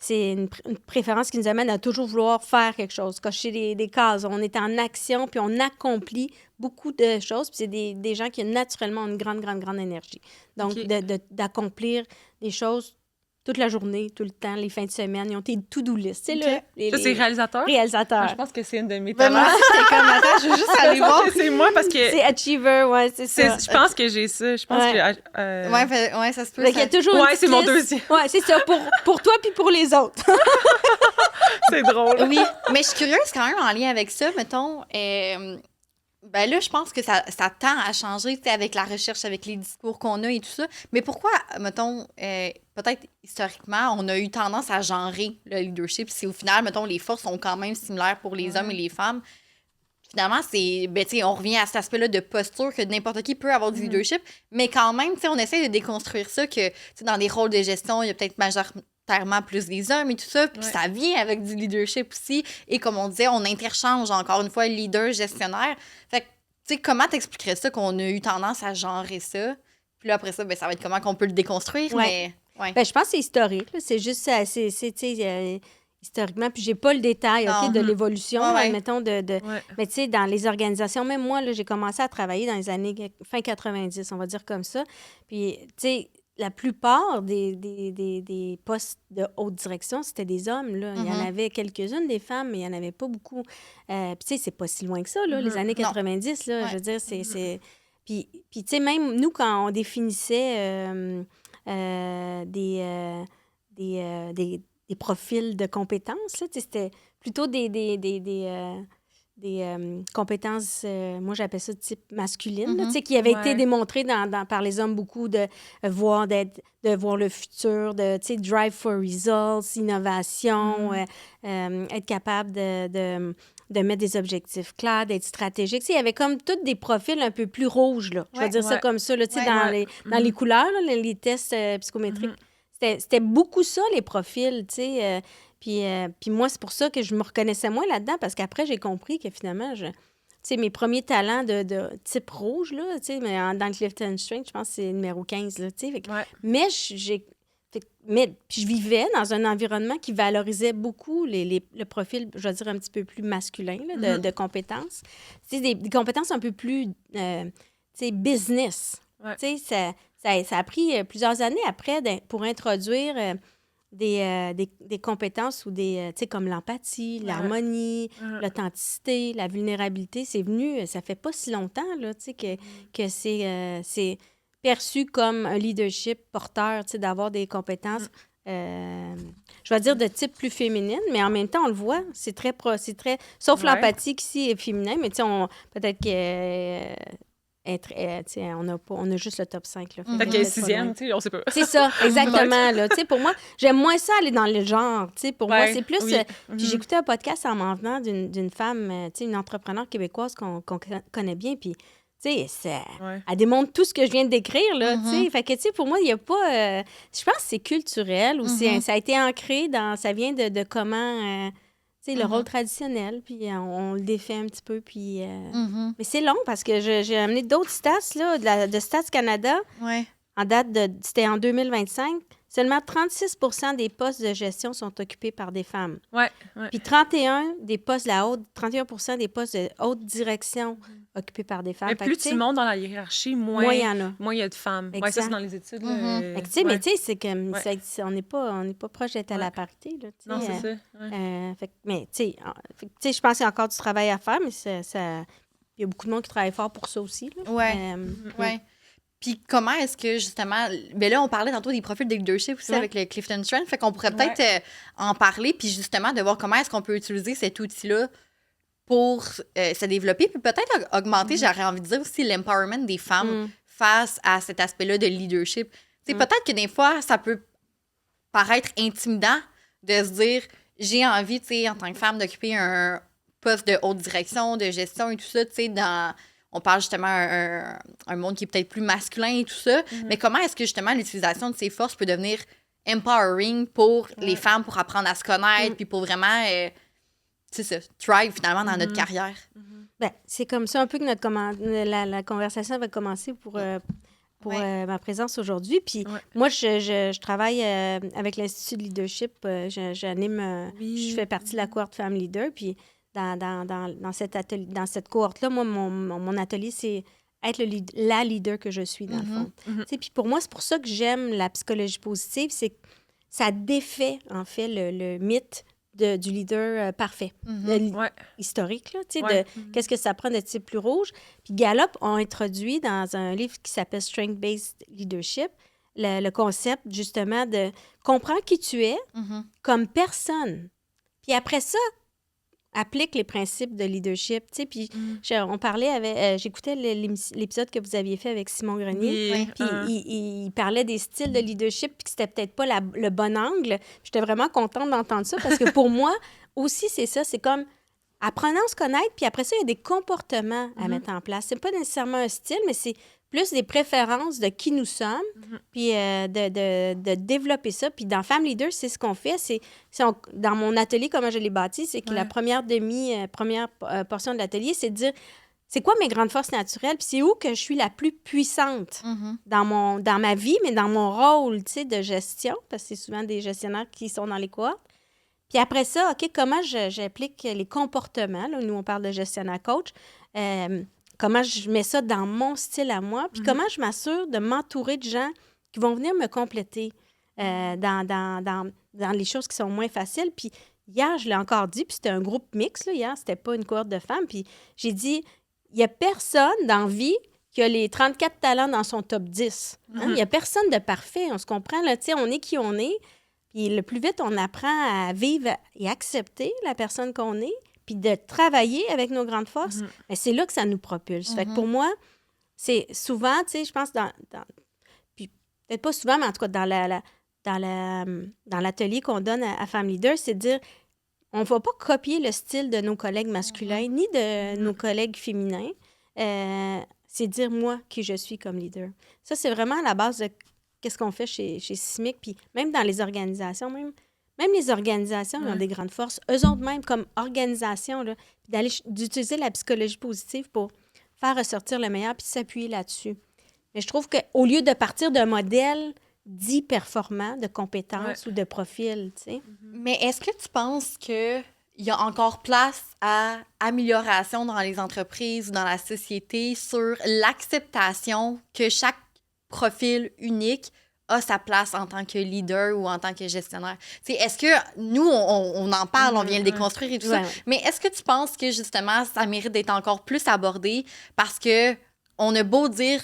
une préférence qui nous amène à toujours vouloir faire quelque chose, cocher des cases. On est en action, puis on accomplit beaucoup de choses. Puis c'est des gens qui ont naturellement une grande énergie. Donc, d'accomplir des choses toute la journée, tout le temps, les fins de semaine. Ils ont des to-do list. Ça, c'est réalisateur? Réalisateur. Je pense que c'est une de mes talents. Moi, j'étais comme, attends, je veux juste aller voir. C'est moi parce que... C'est achiever, c'est ça. Je pense que j'ai ça. Je pense que... Ouais, ça se peut. Il y a toujours c'est mon deuxième. Ouais, c'est ça, pour toi puis pour les autres. C'est drôle. Oui, mais je suis curieuse quand même en lien avec ça, mettons... Ben là, je pense que ça tend à changer, tu sais, avec la recherche, avec les discours qu'on a et tout ça. Mais pourquoi, mettons, peut-être historiquement, on a eu tendance à genrer le leadership si au final, mettons, les forces sont quand même similaires pour les hommes et les femmes? Finalement, c'est, ben, tu sais, on revient à cet aspect-là de posture que n'importe qui peut avoir du leadership, mais quand même, tu sais, on essaie de déconstruire ça que, tu sais, dans des rôles de gestion, il y a peut-être majoritairement plus des hommes et tout ça, puis ça vient avec du leadership aussi. Et comme on disait, on interchange encore une fois leader, gestionnaire. Fait que, tu sais, comment t'expliquerais ça qu'on a eu tendance à genrer ça? Puis là, après ça, ben, ça va être comment qu'on peut le déconstruire, mais... Ouais. Ben, je pense que c'est historique. Là. C'est juste, c'est historiquement, puis j'ai pas le détail de l'évolution, admettons, mais tu sais, dans les organisations, même moi, là, j'ai commencé à travailler dans les années fin 90, on va dire comme ça. Puis, tu sais, la plupart des postes de haute direction, c'était des hommes, là. Il y en avait quelques-unes des femmes, mais il y en avait pas beaucoup. Puis, tu sais, c'est pas si loin que ça, là, les années 90, là, je veux dire, c'est... Puis tu sais, même nous, quand on définissait des profils de compétences, là, c'était plutôt des compétences, moi j'appelle ça de type masculine, là, qui avaient été démontrées par les hommes beaucoup de voir le futur, de drive for results, innovation, être capable de mettre des objectifs clairs, d'être stratégique. Il y avait comme tous des profils un peu plus rouges, là. Je vais dire ça comme ça, là, dans les couleurs, là, les tests psychométriques. C'était beaucoup ça, les profils, tu sais. Puis moi, c'est pour ça que je me reconnaissais moins là-dedans, parce qu'après, j'ai compris que finalement, tu sais, mes premiers talents de type rouge, là, tu sais, mais dans le Clifton Strength, je pense que c'est numéro 15, là, tu sais. Mais puis je vivais dans un environnement qui valorisait beaucoup le profil, je vais dire, un petit peu plus masculin là, de compétences. Tu sais, des compétences un peu plus, tu sais, business. Tu sais, ça a pris plusieurs années après pour introduire des compétences ou tu sais, comme l'empathie, l'harmonie, l'authenticité, la vulnérabilité. C'est venu, ça fait pas si longtemps, là, tu sais, que c'est perçu comme un leadership porteur, tu sais, d'avoir des compétences, je vais dire de type plus féminine, mais en même temps, on le voit, c'est très sauf l'empathie qui ici est féminin, mais tu sais, peut-être que... on a juste le top 5. Peut-être qu'elle est sixième, tu sais, on sait pas. C'est ça, exactement. Là, pour moi, j'aime moins ça aller dans le genre. Pour moi, c'est plus... Puis j'écoutais un podcast en m'en venant d'une femme, une entrepreneure québécoise qu'on connaît bien, puis elle démontre tout ce que je viens de décrire. Là, fait que, pour moi, il n'y a pas... je pense que c'est culturel ou ça a été ancré dans... Ça vient de comment... le rôle traditionnel, puis on le défait un petit peu, puis... Mais c'est long, parce que j'ai amené d'autres stats, là, de Stats Canada. En date c'était en 2025. Seulement 36 % des postes de gestion sont occupés par des femmes. Puis 31 des postes, 31 % des postes de haute direction occupés par des femmes. Mais plus tu montes dans la hiérarchie, moins il y en a. Moins il y a de femmes. Ça, c'est dans les études. Mais tu sais, c'est comme... On n'est pas proche d'être à la parité. Là, non, c'est ça. Mais tu sais, je pense qu'il y a encore du travail à faire, mais il y a beaucoup de monde qui travaille fort pour ça aussi. Là. Puis comment est-ce que, justement... Ben là, on parlait tantôt des profils de leadership aussi avec le Clifton Strength. Fait qu'on pourrait peut-être en parler, puis justement, de voir comment est-ce qu'on peut utiliser cet outil-là pour se développer, puis peut-être augmenter, j'aurais envie de dire aussi, l'empowerment des femmes face à cet aspect-là de leadership. Tu sais, peut-être que des fois, ça peut paraître intimidant de se dire, j'ai envie, tu sais, en tant que femme, d'occuper un poste de haute direction, de gestion et tout ça, tu sais, on parle justement un monde qui est peut-être plus masculin et tout ça, mais comment est-ce que justement l'utilisation de ces forces peut devenir empowering pour les femmes, pour apprendre à se connaître, puis pour vraiment, c'est ça, thrive finalement dans notre carrière? Ben, c'est comme ça un peu que la conversation va commencer pour ma présence aujourd'hui. Puis moi, je travaille avec l'Institut de leadership. J'anime, je fais partie de la cohorte Femmes Leaders, puis dans cette cohorte-là, moi, mon atelier, c'est être la leader que je suis, dans le fond. Puis pour moi, c'est pour ça que j'aime la psychologie positive, c'est que ça défait, en fait, le mythe du leader parfait, historique, là, qu'est-ce que ça prend de type plus rouge. Puis Gallup a introduit dans un livre qui s'appelle Strength-Based Leadership le concept, justement, de comprendre qui tu es comme personne. Puis après ça, applique les principes de leadership. Tu sais, puis on parlait avec... j'écoutais l'épisode que vous aviez fait avec Simon Grenier. Puis il parlait des styles de leadership, puis que c'était peut-être pas le bon angle. J'étais vraiment contente d'entendre ça, parce que pour moi, aussi, c'est ça. C'est comme... Apprenons à se connaître, puis après ça, il y a des comportements à mettre en place. C'est pas nécessairement un style, mais c'est plus des préférences de qui nous sommes, puis de développer ça. Puis dans Femme Leader, c'est ce qu'on fait. Dans mon atelier, comment je l'ai bâti, c'est que la première portion de l'atelier, c'est de dire, c'est quoi mes grandes forces naturelles, puis c'est où que je suis la plus puissante dans ma vie, mais dans mon rôle, tu sais, de gestion, parce que c'est souvent des gestionnaires qui sont dans les cohortes. Puis après ça, OK, comment j'applique les comportements? Là, nous, on parle de gestionnaire coach. Comment je mets ça dans mon style à moi? Puis comment je m'assure de m'entourer de gens qui vont venir me compléter dans les choses qui sont moins faciles. Puis hier, je l'ai encore dit, puis c'était un groupe mixte, là, hier, c'était pas une cohorte de femmes. Puis j'ai dit, il n'y a personne dans la vie qui a les 34 talents dans son top 10. Il n'y a personne de parfait, on se comprend, là, tu sais, on est qui on est. Puis le plus vite on apprend à vivre et accepter la personne qu'on est, puis de travailler avec nos grandes forces, bien, c'est là que ça nous propulse. Fait que pour moi, c'est souvent, tu sais, je pense, puis peut-être pas souvent, mais en tout cas, dans l'atelier qu'on donne à Femme Leader, c'est de dire, on ne va pas copier le style de nos collègues masculins, ni de nos collègues féminins. C'est dire, moi, qui je suis comme leader. Ça, c'est vraiment à la base de qu'est-ce qu'on fait chez Sismic, puis même dans les organisations, même les organisations ils ont des grandes forces. Eux autres, même comme organisation, là, d'utiliser la psychologie positive pour faire ressortir le meilleur puis s'appuyer là-dessus. Mais je trouve qu'au lieu de partir d'un modèle dit performant, de compétences ou de profil, tu sais. Mais est-ce que tu penses qu'il y a encore place à amélioration dans les entreprises ou dans la société sur l'acceptation que chaque profil unique a sa place en tant que leader ou en tant que gestionnaire? T'sais, est-ce que nous, on en parle, on vient le déconstruire et tout ça, mais est-ce que tu penses que justement, ça mérite d'être encore plus abordé parce que on a beau dire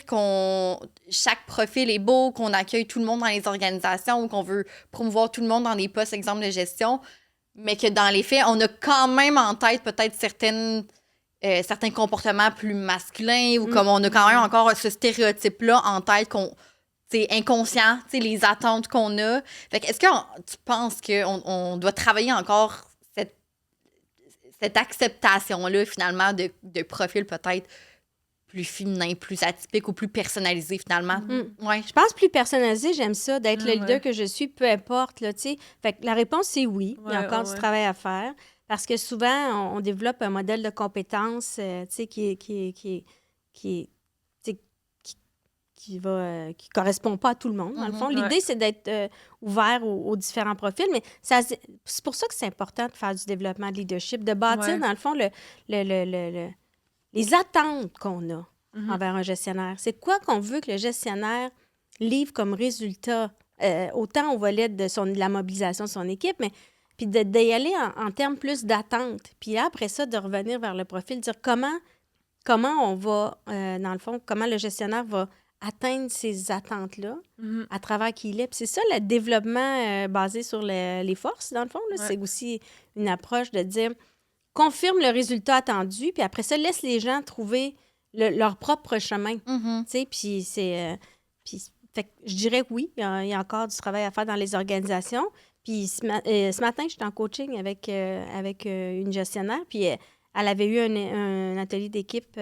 chaque profil est beau, qu'on accueille tout le monde dans les organisations ou qu'on veut promouvoir tout le monde dans des postes, exemple de gestion, mais que dans les faits, on a quand même en tête peut-être certains comportements plus masculins ou comme on a quand même encore ce stéréotype-là en tête c'est inconscient, les attentes qu'on a. Fait que est-ce que tu penses qu'on doit travailler encore cette acceptation-là, finalement, de profils peut-être plus féminins, plus atypiques ou plus personnalisés, finalement? Ouais. Je pense plus personnalisé, j'aime ça, d'être le leader que je suis, peu importe, là, tu sais. Fait que la réponse, c'est oui. Il y a encore du travail à faire. Parce que souvent, on développe un modèle de compétences, tu sais, qui correspond pas à tout le monde, dans le fond. L'idée, c'est d'être ouvert aux différents profils, mais c'est pour ça que c'est important de faire du développement de leadership, de bâtir, dans le fond, les attentes qu'on a envers un gestionnaire. C'est quoi qu'on veut que le gestionnaire livre comme résultat, autant au volet de la mobilisation de son équipe, mais puis d'y aller en termes plus d'attente. Puis là, après ça, de revenir vers le profil, dire comment on va, dans le fond, comment le gestionnaire va atteindre ces attentes-là à travers qui il est. Puis c'est ça, le développement basé sur les forces, dans le fond. Là. C'est aussi une approche de dire, confirme le résultat attendu, puis après ça, laisse les gens trouver leur propre chemin. Tu sais, puis c'est... fait que je dirais que oui, il y a encore du travail à faire dans les organisations. Puis ce matin, j'étais en coaching avec une gestionnaire, puis elle avait eu un atelier d'équipe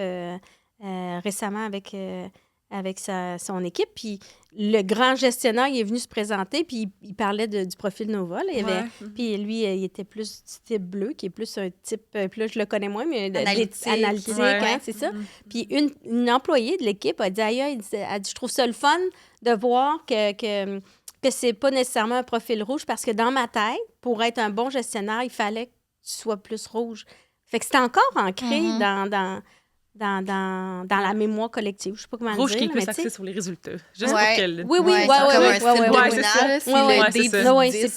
récemment avec son équipe. Puis le grand gestionnaire, il est venu se présenter, puis il parlait du profil Nova. Là, puis lui, il était plus du type bleu, qui est plus un type... Puis là, je le connais moins, mais analytique, hein, c'est ça. Puis une employée de l'équipe a dit, elle dit, je trouve ça le fun de voir que c'est pas nécessairement un profil rouge, parce que dans ma tête, pour être un bon gestionnaire, il fallait que tu sois plus rouge. Fait que c'était encore ancré dans la mémoire collective. Je sais pas comment rouge dire. Rouge qui est plus axé sur les résultats. Juste pour qu'elle... Oui, c'est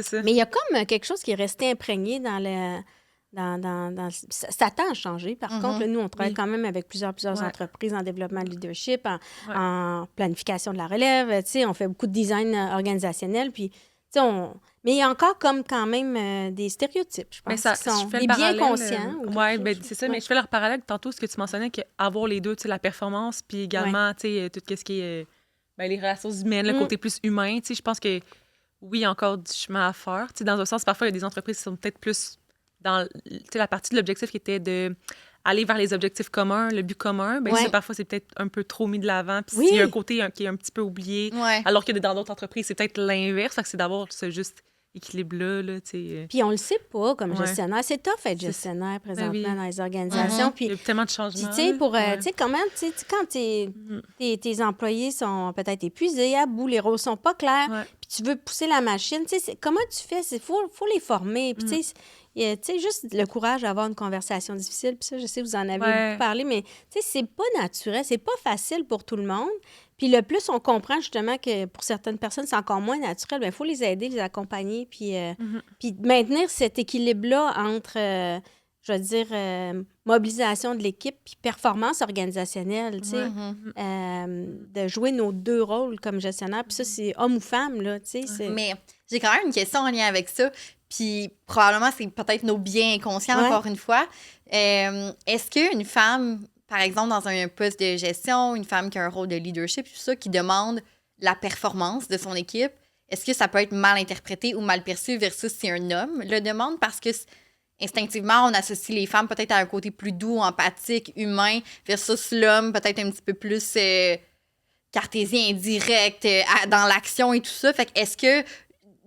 ça. Mais il y a comme quelque chose qui est resté imprégné dans le... Ça tend à changer. Par contre, là, nous, on travaille quand même avec plusieurs entreprises en développement de leadership, en planification de la relève. Tu sais, on fait beaucoup de design organisationnel. Puis, Mais il y a encore comme quand même des stéréotypes, je pense, qui sont des biens conscients. Oui, ben, c'est ça, mais je fais le parallèle tantôt, ce que tu mentionnais, qu'avoir les deux, la performance, puis également, tout ce qui est les relations humaines, le côté plus humain, je pense que oui, il y a encore du chemin à faire. Dans un sens, parfois, il y a des entreprises qui sont peut-être plus dans la partie de l'objectif qui était d'aller vers les objectifs communs, le but commun. Parfois, c'est peut-être un peu trop mis de l'avant. Puis il y a un côté qui est un petit peu oublié, alors que dans d'autres entreprises, c'est peut-être l'inverse. Fait que c'est d'avoir ce juste équilibre-là. Puis on le sait pas comme gestionnaire. C'est tough être gestionnaire présentement dans les organisations. Puis, il y a tellement de changements. Quand tes employés sont peut-être épuisés, à bout, les rôles sont pas clairs, puis tu veux pousser la machine, comment tu fais? Il faut les former. Puis juste le courage d'avoir une conversation difficile. Puis ça, je sais que vous en avez beaucoup parlé, mais c'est pas naturel, c'est pas facile pour tout le monde. Puis le plus on comprend justement que pour certaines personnes, c'est encore moins naturel, il faut les aider, les accompagner, puis maintenir cet équilibre-là entre, mobilisation de l'équipe puis performance organisationnelle, de jouer nos deux rôles comme gestionnaire. Puis ça, c'est homme ou femme, là, Mais j'ai quand même une question en lien avec ça, puis probablement, c'est peut-être nos biens inconscients, encore une fois. Est-ce qu'une femme... Par exemple, dans un poste de gestion, une femme qui a un rôle de leadership, tout ça, qui demande la performance de son équipe, est-ce que ça peut être mal interprété ou mal perçu versus si un homme le demande? Parce que instinctivement, on associe les femmes peut-être à un côté plus doux, empathique, humain, versus l'homme peut-être un petit peu plus cartésien, direct, dans l'action et tout ça. Fait que est-ce que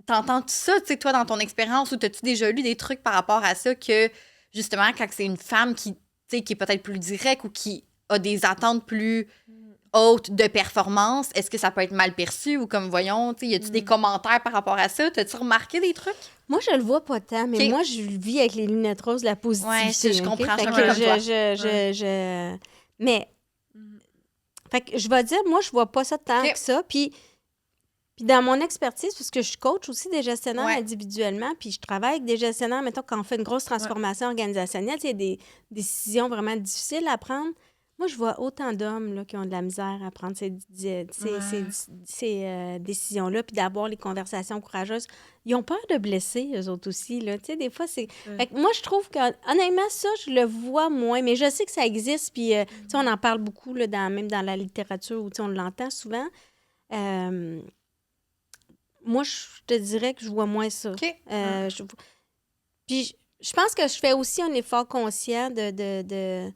t'entends tout ça, toi, dans ton expérience, ou t'as-tu déjà lu des trucs par rapport à ça que, justement, quand c'est une femme qui est peut-être plus direct ou qui a des attentes plus hautes de performance, est-ce que ça peut être mal perçu ou comme, voyons, y a-tu des commentaires par rapport à ça? T'as-tu remarqué des trucs? Moi, je le vois pas tant, mais moi, je vis avec les lunettes roses de la positivité. Oui, je comprends. Mais, fait que je vais dire, moi, je vois pas ça tant que ça, puis dans mon expertise, parce que je coach aussi des gestionnaires individuellement, puis je travaille avec des gestionnaires, mettons, quand on fait une grosse transformation organisationnelle, il y a des décisions vraiment difficiles à prendre. Moi, je vois autant d'hommes là, qui ont de la misère à prendre ces décisions-là, puis d'avoir les conversations courageuses. Ils ont peur de blesser, eux autres aussi. Là. Des fois, c'est... Fait que moi, je trouve qu'honnêtement, ça, je le vois moins, mais je sais que ça existe, puis on en parle beaucoup, là, même dans la littérature, où on l'entend souvent. Moi, je te dirais que je vois moins ça. Puis, je pense que je fais aussi un effort conscient de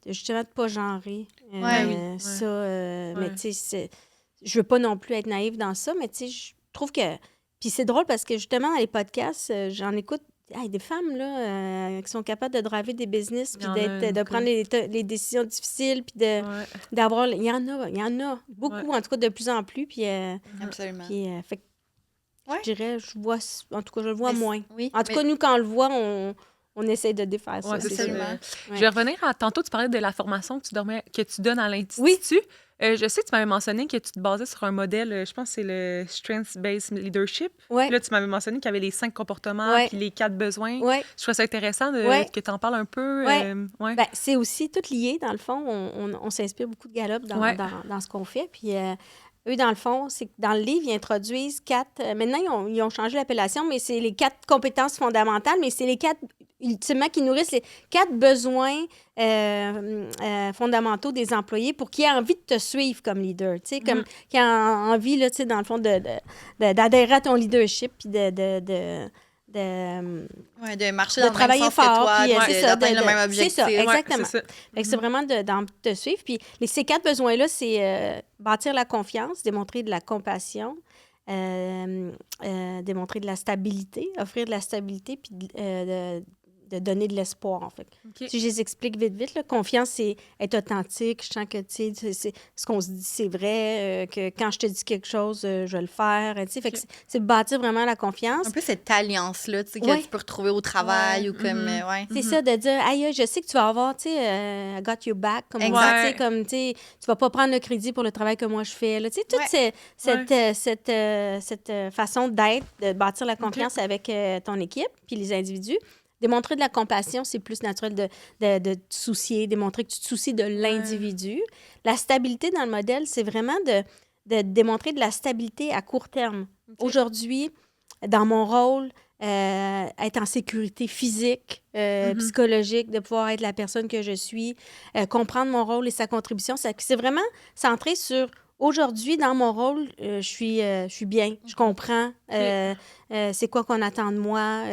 justement de pas genrer ça. Mais tu sais, je veux pas non plus être naïve dans ça, mais tu sais, je trouve que... Puis c'est drôle parce que justement, dans les podcasts, j'en écoute des femmes là, qui sont capables de driver des business, puis de prendre les décisions difficiles, puis d'avoir... Il y en a beaucoup, en tout cas de plus en plus. Puis, absolument. Puis, fait, je dirais, je vois... En tout cas, je le vois moins. En tout cas, nous, quand on le voit, on essaie de défaire ça. Absolument. Je vais revenir à... Tantôt, tu parlais de la formation que tu donnes à l'Institut. Oui. Je sais que tu m'avais mentionné que tu te basais sur un modèle, je pense que c'est le Strengths-Based Leadership. Ouais. Là, tu m'avais mentionné qu'il y avait les 5 comportements puis les 4 besoins. Ouais. Je trouve ça intéressant que tu en parles un peu. Ben, c'est aussi tout lié, dans le fond. On s'inspire beaucoup de Gallup dans ce qu'on fait. Puis eux, dans le fond, c'est que dans le livre, ils introduisent 4... maintenant, ils ont changé l'appellation, mais c'est les 4 compétences fondamentales, mais c'est les 4... ultimement, qui nourrissent les 4 besoins fondamentaux des employés pour qu'ils aient envie de te suivre comme leader, tu sais, comme qu'ils aient envie, là, tu sais, dans le fond, d'adhérer à ton leadership, puis de marcher dans le même sens fort, que toi, puis d'atteindre le même objectif. C'est ça, exactement. C'est ça. Fait que c'est vraiment de te suivre. Puis ces 4 besoins-là, c'est bâtir la confiance, démontrer de la compassion, démontrer de la stabilité, offrir de la stabilité, puis de donner de l'espoir, en fait. Si je les explique vite, là, confiance, c'est être authentique. Je sens que, tu sais, ce qu'on se dit, c'est vrai, que quand je te dis quelque chose, je vais le faire. Tu sais, fait que c'est bâtir vraiment la confiance. Un peu cette alliance-là, tu sais, que tu peux retrouver au travail ou comme... C'est ça, de dire, aïe, je sais que tu vas avoir, tu sais, I got your back, comme on dit, tu sais, comme, tu sais, tu vas pas prendre le crédit pour le travail que moi je fais, là. Tu sais, toute cette façon d'être, de bâtir la confiance avec ton équipe, puis les individus. Démontrer de la compassion, c'est plus naturel de te soucier, démontrer que tu te soucies de l'individu. La stabilité dans le modèle, c'est vraiment de démontrer de la stabilité à court terme. Okay. Aujourd'hui, dans mon rôle, être en sécurité physique, psychologique, de pouvoir être la personne que je suis, comprendre mon rôle et sa contribution. C'est vraiment centré sur aujourd'hui, dans mon rôle, je suis bien, je comprends c'est quoi qu'on attend de moi,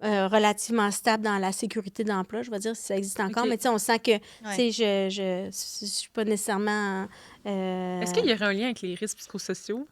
relativement stable dans la sécurité d'emploi, je vais dire, si ça existe encore. Mais tu sais, on sent que je suis pas nécessairement... Est-ce qu'il y aurait un lien avec les risques psychosociaux?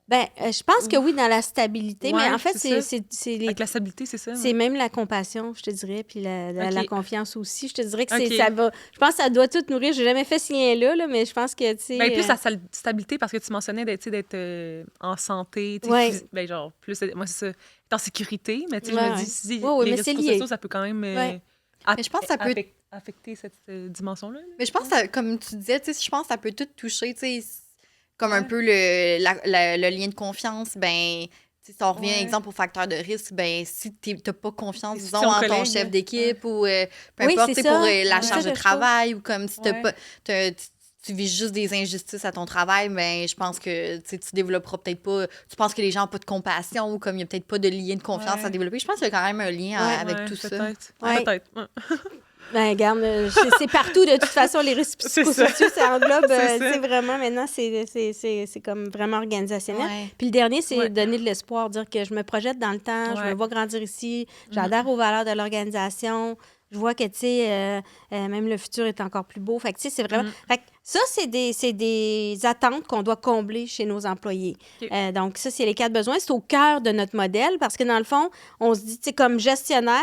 Bien, je pense que oui, dans la stabilité, mais en fait, c'est avec la stabilité, c'est ça? C'est même la compassion, je te dirais, puis la confiance aussi. Je te dirais que ça va... Je pense que ça doit tout nourrir. J'ai jamais fait ce lien-là, mais je pense que, tu sais... Bien, plus la stabilité, parce que tu mentionnais d'être en santé, tu sais, bien, genre, plus... Moi, c'est ça, être en sécurité, mais tu sais, je me dis, si les risques psychosociaux, ça peut quand même... mais je pense que ça peut... affecter cette dimension-là. Mais je pense que, comme tu disais, tu sais, je pense que ça peut tout toucher, tu sais... Comme un peu le lien de confiance, ben si on revient, exemple, au facteur de risque, ben si tu n'as pas confiance, disons, en ton chef d'équipe ou peu importe, pour la charge de travail ou comme si tu vis juste des injustices à ton travail, ben je pense que tu développeras peut-être pas... Tu penses que les gens n'ont pas de compassion ou comme il n'y a peut-être pas de lien de confiance à développer. Je pense qu'il y a quand même un lien avec tout ça. Peut-être. Ben, regarde, c'est partout, de toute façon, les risques psychosociaux, ça englobe, c'est vraiment, maintenant, c'est comme vraiment organisationnel. Puis le dernier, c'est donner de l'espoir, dire que je me projette dans le temps, je me vois grandir ici, j'adhère aux valeurs de l'organisation, je vois que, tu sais, même le futur est encore plus beau. Fait que, tu sais, c'est vraiment... Fait que ça, c'est des attentes qu'on doit combler chez nos employés. Okay. Donc, ça, c'est les 4 besoins. C'est au cœur de notre modèle parce que, dans le fond, on se dit, tu sais, comme gestionnaire,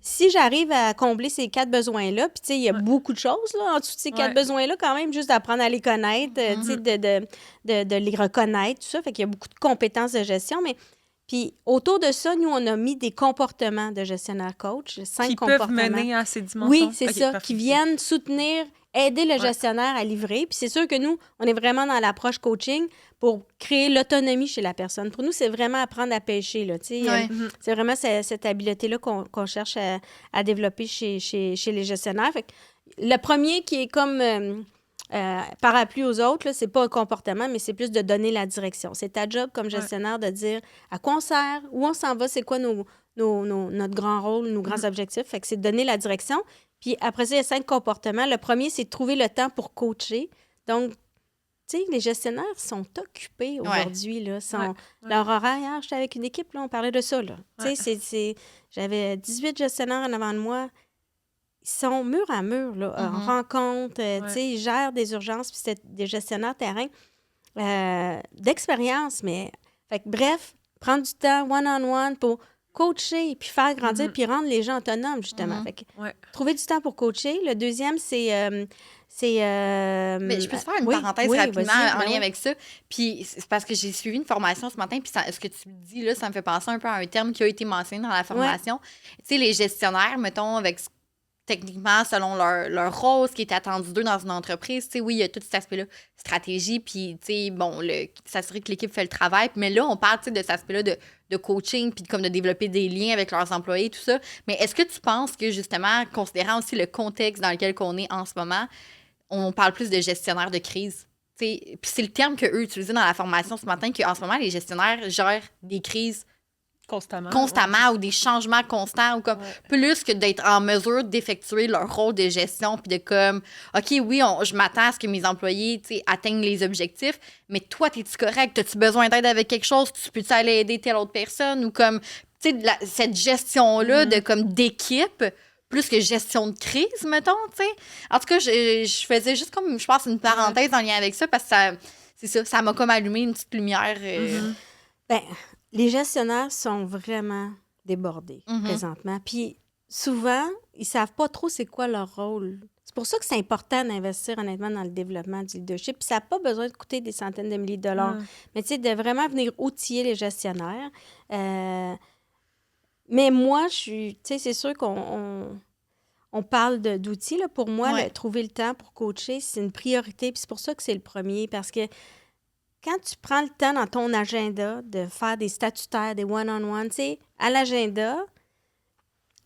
si j'arrive à combler ces 4 besoins-là, puis tu sais, il y a beaucoup de choses là, en dessous de ces 4 besoins-là quand même, juste d'apprendre à les connaître, tu sais, de les reconnaître, tout ça. Fait qu'il y a beaucoup de compétences de gestion, mais puis autour de ça, nous, on a mis des comportements de gestionnaire coach, 5 comportements. Qui peuvent mener à ces dimensions? Oui, c'est ça, parfait. Qui viennent soutenir, aider le gestionnaire à livrer. Puis c'est sûr que nous, on est vraiment dans l'approche coaching pour créer l'autonomie chez la personne. Pour nous, c'est vraiment apprendre à pêcher, là, tu sais. C'est vraiment cette habileté-là qu'on cherche à développer chez les gestionnaires. Fait que le premier qui est comme parapluie aux autres, là, c'est pas un comportement, mais c'est plus de donner la direction. C'est ta job comme gestionnaire de dire à quoi on sert, où on s'en va, c'est quoi notre grand rôle, nos grands objectifs. Fait que c'est de donner la direction. Puis après ça, il y a 5 comportements. Le premier, c'est de trouver le temps pour coacher. Donc, tu sais, les gestionnaires sont occupés aujourd'hui. Là, leur horaire, hier, j'étais avec une équipe, là, on parlait de ça. Tu sais, j'avais 18 gestionnaires en avant de moi. Ils sont mur à mur, là, en rencontre. Tu sais, ils gèrent des urgences, puis c'est des gestionnaires terrain d'expérience. Mais, fait que, bref, prendre du temps one-on-one pour coacher, puis faire grandir, puis rendre les gens autonomes, justement. Fait que, trouver du temps pour coacher. Le deuxième, c'est... Mais je peux te faire une parenthèse rapidement en lien avec ça. Puis c'est parce que j'ai suivi une formation ce matin, puis ce que tu me dis, là, ça me fait penser un peu à un terme qui a été mentionné dans la formation. Tu sais, les gestionnaires, mettons, avec techniquement, selon leur rôle, ce qui est attendu d'eux dans une entreprise, tu sais, oui, il y a tout cet aspect-là, stratégie, puis, tu sais, bon, s'assurer que l'équipe fait le travail. Mais là, on parle, tu sais, de cet aspect-là de coaching, puis comme de développer des liens avec leurs employés, tout ça. Mais est-ce que tu penses que, justement, considérant aussi le contexte dans lequel on est en ce moment, on parle plus de gestionnaire de crise? Puis c'est le terme qu'eux utilisaient dans la formation ce matin, qu'en ce moment, les gestionnaires gèrent des crises constamment ou des changements constants ou comme plus que d'être en mesure d'effectuer leur rôle de gestion puis de comme OK, oui, je m'attends à ce que mes employés atteignent les objectifs, mais toi, t'es-tu correct? As-tu besoin d'aide avec quelque chose? Tu peux-tu aller aider telle autre personne? Ou comme, tu sais, cette gestion-là de comme d'équipe plus que gestion de crise, mettons, tu sais. En tout cas, je faisais juste comme, je pense, une parenthèse en lien avec ça parce que ça m'a comme allumé une petite lumière. Ben, les gestionnaires sont vraiment débordés présentement. Puis souvent, ils savent pas trop c'est quoi leur rôle. C'est pour ça que c'est important d'investir honnêtement dans le développement du leadership. Puis ça n'a pas besoin de coûter des centaines de milliers de dollars. Mais tu sais, de vraiment venir outiller les gestionnaires. Mais moi, tu sais, c'est sûr qu'on parle d'outils. Là. Pour moi, trouver le temps pour coacher, c'est une priorité. Puis c'est pour ça que c'est le premier. Parce que quand tu prends le temps dans ton agenda de faire des statutaires, des one-on-one, tu sais, à l'agenda,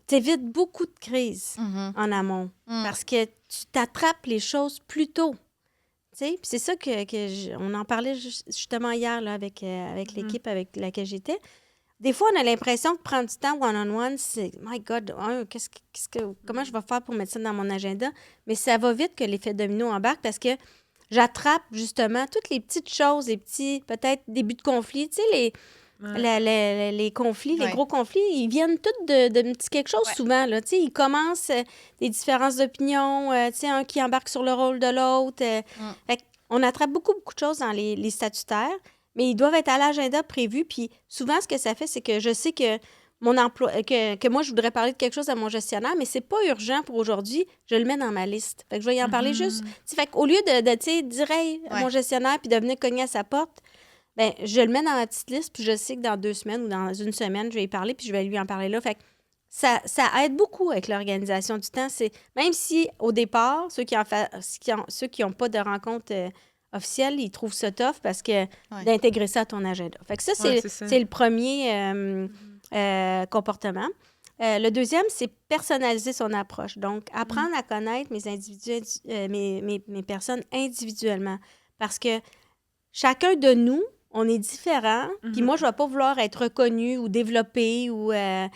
tu évites beaucoup de crises en amont parce que tu t'attrapes les choses plus tôt. Puis c'est ça on en parlait justement hier là, avec l'équipe avec laquelle j'étais. Des fois, on a l'impression que prendre du temps one-on-one, c'est « My God, comment je vais faire pour mettre ça dans mon agenda? » Mais ça va vite que l'effet domino embarque parce que j'attrape justement toutes les petites choses, les petits, peut-être, débuts de conflit. Tu sais, les conflits, les gros conflits, ils viennent tous de petit quelque chose souvent. Là. Tu sais, ils commencent des différences d'opinion, tu sais, un qui embarque sur le rôle de l'autre. Fait on attrape beaucoup de choses dans les statutaires. Mais ils doivent être à l'agenda prévu. Puis souvent, ce que ça fait, c'est que je sais que mon emploi, que moi, je voudrais parler de quelque chose à mon gestionnaire, mais c'est pas urgent pour aujourd'hui. Je le mets dans ma liste. Fait que je vais y en parler juste. Fait qu'au lieu de dire hey, à mon gestionnaire puis de venir cogner à sa porte, ben je le mets dans ma petite liste. Puis je sais que dans 2 semaines ou dans une semaine, je vais y parler puis je vais lui en parler là. Fait que ça aide beaucoup avec l'organisation du temps. Même si, au départ, ceux qui n'ont pas de rencontre officiel, ils trouvent ça tough parce que d'intégrer ça à ton agenda. Fait que ça, c'est le premier comportement. Le deuxième, c'est personnaliser son approche. Donc, apprendre à connaître mes personnes individuellement. Parce que chacun de nous, on est différent. Puis moi, je ne vais pas vouloir être reconnue ou développée ou un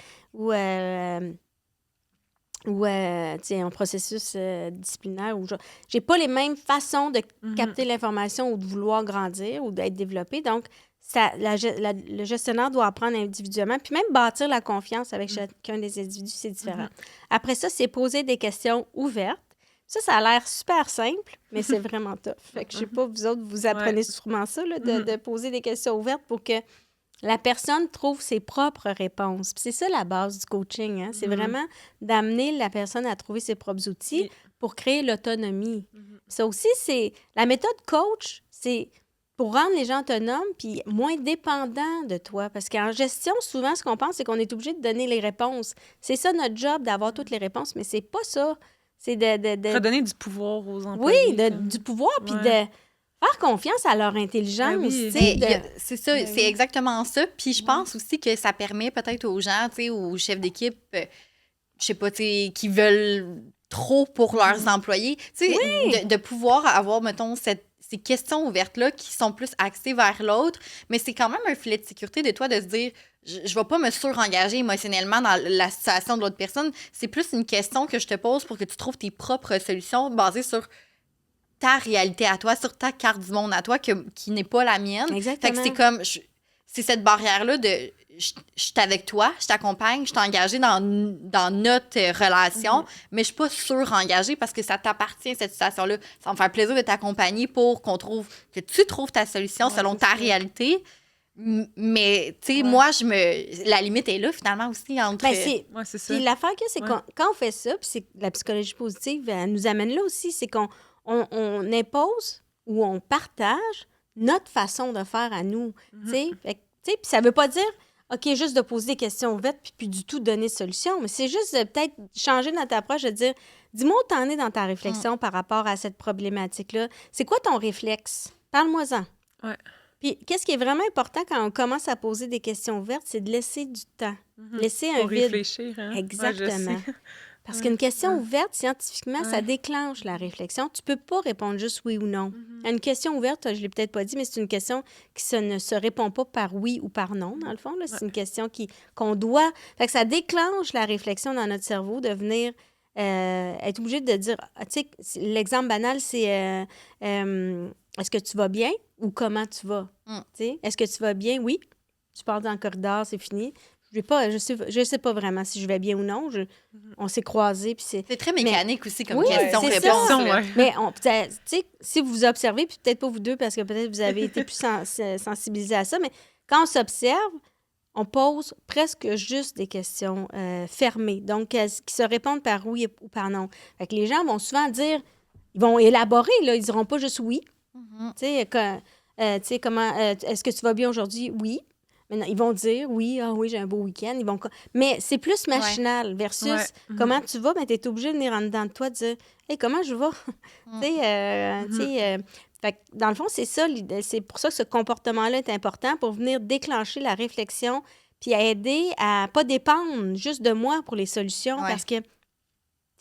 processus disciplinaire. J'ai pas les mêmes façons de capter l'information ou de vouloir grandir ou d'être développé. Donc, le gestionnaire doit apprendre individuellement, puis même bâtir la confiance avec chacun des individus, c'est différent. Après ça, c'est poser des questions ouvertes. Ça a l'air super simple, mais c'est vraiment tough. Fait que je sais pas, vous autres, vous apprenez sûrement ça, là, de poser des questions ouvertes pour que la personne trouve ses propres réponses. Puis c'est ça la base du coaching. Hein? C'est vraiment d'amener la personne à trouver ses propres outils pour créer l'autonomie. Ça aussi, c'est... La méthode coach, c'est pour rendre les gens autonomes puis moins dépendants de toi. Parce qu'en gestion, souvent, ce qu'on pense, c'est qu'on est obligé de donner les réponses. C'est ça notre job, d'avoir toutes les réponses, mais c'est pas ça. C'est de... Redonner du pouvoir aux employés. Oui, du pouvoir, puis de... faire confiance à leur intelligence. C'est ça, c'est exactement ça. Puis je pense aussi que ça permet peut-être aux gens, aux chefs d'équipe, je sais pas, qui veulent trop pour leurs employés, de pouvoir avoir, mettons, ces questions ouvertes-là qui sont plus axées vers l'autre, mais c'est quand même un filet de sécurité de toi de se dire je vais pas me surengager émotionnellement dans la situation de l'autre personne. C'est plus une question que je te pose pour que tu trouves tes propres solutions basées sur ta réalité à toi, sur ta carte du monde à toi, qui n'est pas la mienne. Exactement. Fait que c'est comme... c'est cette barrière-là de... Je suis avec toi, je t'accompagne, je suis engagée dans notre relation, mais je suis pas surengagée parce que ça t'appartient, cette situation-là. Ça va me faire plaisir de t'accompagner pour que tu trouves ta solution selon ta réalité. Mais, tu sais, moi, la limite est là, finalement, aussi, entre... c'est ça. Puis l'affaire, c'est quand on fait ça, puis c'est la psychologie positive, elle nous amène là aussi, c'est qu'on impose ou on partage notre façon de faire à nous. Tu sais, puis ça veut pas dire, OK, juste de poser des questions ouvertes puis du tout donner de solution, mais c'est juste de peut-être changer notre approche, de dire, dis-moi où t'en es dans ta réflexion par rapport à cette problématique-là. C'est quoi ton réflexe? Parle-moi-en. Ouais. Puis, qu'est-ce qui est vraiment important quand on commence à poser des questions ouvertes, c'est de laisser du temps. Laisser un vide. Réfléchir, hein? Exactement. Parce qu'une question ouverte, scientifiquement, ça déclenche la réflexion. Tu peux pas répondre juste oui ou non. Une question ouverte, je l'ai peut-être pas dit, mais c'est une question qui ne se répond pas par oui ou par non, dans le fond. Là. C'est une question qu'on doit... Fait que ça déclenche la réflexion dans notre cerveau de venir être obligé de dire... Tu sais, l'exemple banal, c'est est-ce que tu vas bien ou comment tu vas? Tu sais, est-ce que tu vas bien? Oui. Tu pars dans le corridor, c'est fini. Je sais pas vraiment si je vais bien ou non. On s'est croisés. Puis c'est très mécanique aussi comme question-réponse. Mais tu sais, si vous observez, puis peut-être pas vous deux, parce que peut-être vous avez été plus sensibilisés à ça, mais quand on s'observe, on pose presque juste des questions fermées, donc qui se répondent par oui ou par non. Fait que les gens vont souvent dire, ils vont élaborer, là, ils diront pas juste oui. Tu sais, comment, est-ce que tu vas bien aujourd'hui? Oui. Maintenant, ils vont dire oui, j'ai un beau week-end. Mais c'est plus machinal versus comment tu vas, mais tu es obligé de venir en dedans de toi, de dire hey, comment je vais? Fait que dans le fond, c'est ça. C'est pour ça que ce comportement-là est important pour venir déclencher la réflexion puis à aider à pas dépendre juste de moi pour les solutions parce que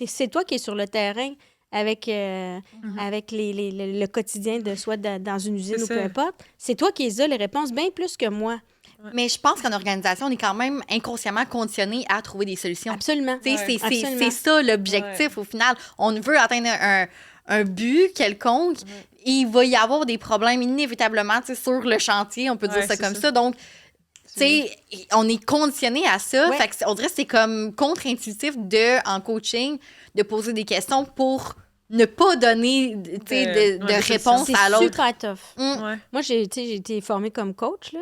c'est toi qui es sur le terrain. avec le quotidien de soit dans une usine ou peu importe. C'est toi qui as les réponses bien plus que moi. Mais je pense qu'en organisation, on est quand même inconsciemment conditionné à trouver des solutions. Absolument. C'est ça l'objectif au final. On veut atteindre un but quelconque. Il va y avoir des problèmes inévitablement sur le chantier, on peut dire ça comme ça. Donc, on est conditionné à ça. Fait que on dirait que c'est comme contre-intuitif en coaching de poser des questions pour ne pas donner de réponse à l'autre. C'est super tough. Moi, j'ai été formée comme coach, là,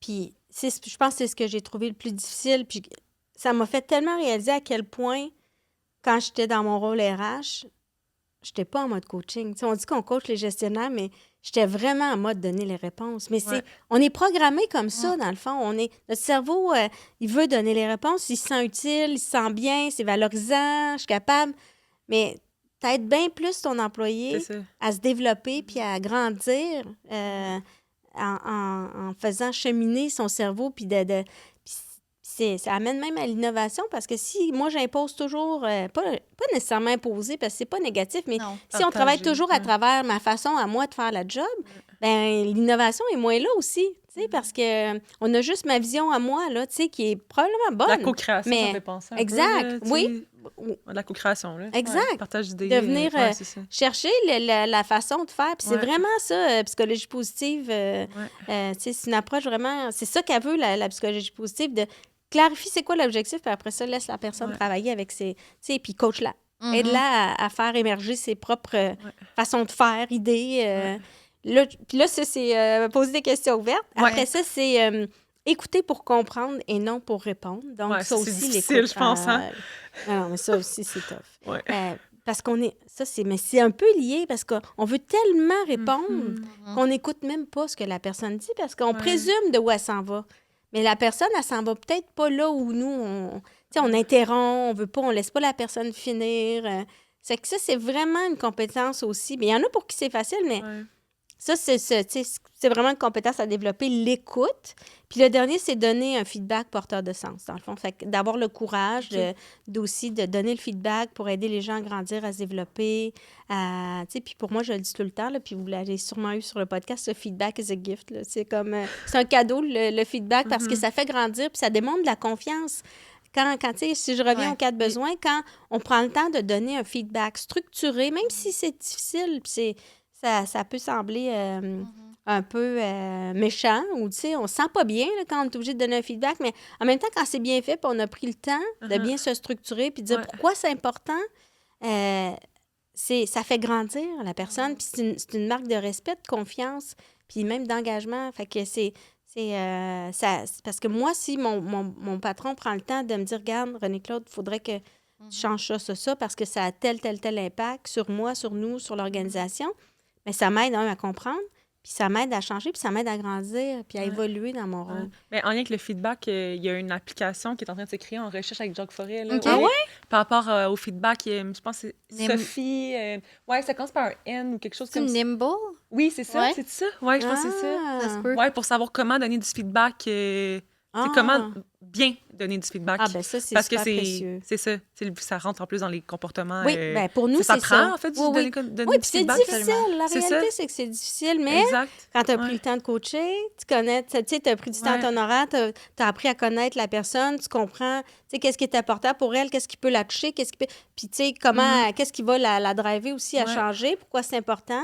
puis je pense que c'est ce que j'ai trouvé le plus difficile. Puis ça m'a fait tellement réaliser à quel point, quand j'étais dans mon rôle RH, j'étais pas en mode coaching. T'sais, on dit qu'on coach les gestionnaires, mais j'étais vraiment en mode donner les réponses. Mais on est programmé comme ça, dans le fond. Notre cerveau, il veut donner les réponses. Il se sent utile, il se sent bien, c'est valorisant, je suis capable. Mais t'aides bien plus ton employé à se développer puis à grandir en faisant cheminer son cerveau. Puis ça amène même à l'innovation parce que si moi, j'impose toujours, pas nécessairement imposer parce que c'est pas négatif, mais si on travaille toujours à travers ma façon à moi de faire la job, ben l'innovation est moins là aussi, parce que on a juste ma vision à moi, là, qui est probablement bonne. La co-création, ça fait penser un exact, peu, oui. La co-création, là. Exact. Partage d'idées. De venir chercher la façon de faire. Puis c'est vraiment ça, psychologie positive. C'est une approche vraiment... C'est ça qu'elle veut, la psychologie positive, de clarifier c'est quoi l'objectif, puis après ça, laisse la personne travailler avec ses... Puis coach-la. Aide-la à faire émerger ses propres façons de faire, idées. Puis là, c'est poser des questions ouvertes. Après ça, c'est... écouter pour comprendre et non pour répondre. Donc, ça aussi, c'est difficile, je pense. Non, mais ça aussi, c'est tough. Parce qu'on est... Mais c'est un peu lié parce qu'on veut tellement répondre qu'on n'écoute même pas ce que la personne dit parce qu'on présume de où elle s'en va. Mais la personne, elle s'en va peut-être pas là où nous, on interrompt, on veut pas, on laisse pas la personne finir. C'est que ça, c'est vraiment une compétence aussi. Mais il y en a pour qui c'est facile, mais... Ça, c'est vraiment une compétence à développer, l'écoute. Puis le dernier, c'est donner un feedback porteur de sens, dans le fond. Fait que d'avoir le courage aussi de donner le feedback pour aider les gens à grandir, à se développer. Puis pour moi, je le dis tout le temps, là, puis vous l'avez sûrement eu sur le podcast, le feedback is a gift. Là. C'est comme... c'est un cadeau, le feedback, parce que ça fait grandir, puis ça démontre de la confiance. Quand si je reviens aux 4 besoins, quand on prend le temps de donner un feedback structuré, même si c'est difficile, puis ça peut sembler un peu méchant ou, on se sent pas bien là, quand on est obligé de donner un feedback, mais en même temps, quand c'est bien fait, puis on a pris le temps de bien se structurer puis de dire pourquoi c'est important, ça fait grandir la personne, puis c'est une marque de respect, de confiance, puis même d'engagement. Fait que c'est parce que moi, si mon patron prend le temps de me dire, regarde, René-Claude, il faudrait que tu changes ça, parce que ça a tel impact sur moi, sur nous, sur l'organisation, mais ça m'aide à comprendre, puis ça m'aide à changer, puis ça m'aide à grandir, puis à évoluer dans mon rôle. Mais en lien avec le feedback, il y a une application qui est en train de se créer en recherche avec Jacques Forêt. Là, Ah ouais? Par rapport au feedback, je pense que c'est Sophie. Ça commence par un N ou quelque chose comme ça. C'est Nimble? Oui, c'est ça. C'est ça? Oui, je pense que c'est ça. Ça se peut. Oui, pour savoir comment donner du feedback. C'est comment bien donner du feedback. Ah, ben ça, c'est parce super que précieux. C'est ça. Ça rentre en plus dans les comportements. Oui, pour nous, c'est ça. En fait, donner du puis feedback. C'est difficile. La réalité, c'est que c'est difficile, mais quand tu as pris le temps de coacher, tu connais, tu as pris du temps à ton horaire, tu as appris à connaître la personne, tu comprends, qu'est-ce qui est important pour elle, qu'est-ce qui peut la toucher, puis, tu sais, qu'est-ce qui va la driver aussi à changer, pourquoi c'est important.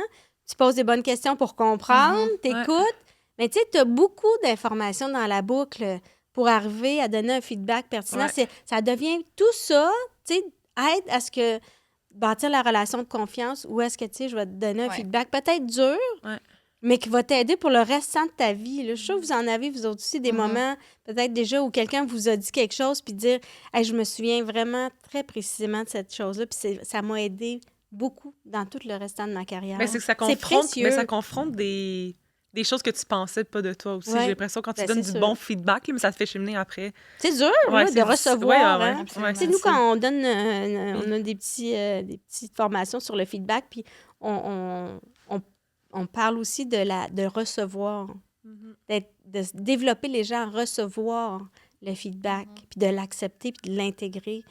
Tu poses des bonnes questions pour comprendre, t'écoutes. Mais tu sais, tu as beaucoup d'informations dans la boucle pour arriver à donner un feedback pertinent. Ça devient tout ça, tu sais, aide à ce que bâtir la relation de confiance ou est-ce que, tu sais, je vais te donner un feedback peut-être dur, mais qui va t'aider pour le restant de ta vie. Là. Je suis sûre que vous en avez, vous autres aussi, des moments, peut-être déjà, où quelqu'un vous a dit quelque chose, puis dire hey, « je me souviens vraiment très précisément de cette chose-là, puis ça m'a aidé beaucoup dans tout le restant de ma carrière. » Mais c'est que ça confronte des choses que tu pensais pas de toi aussi. J'ai l'impression quand tu donnes du bon feedback, mais ça te fait cheminer après. C'est dur de recevoir. C'est nous, quand on donne, on a des petites formations sur le feedback, puis on parle aussi de recevoir, de développer les gens à recevoir le feedback, puis de l'accepter, puis de l'intégrer.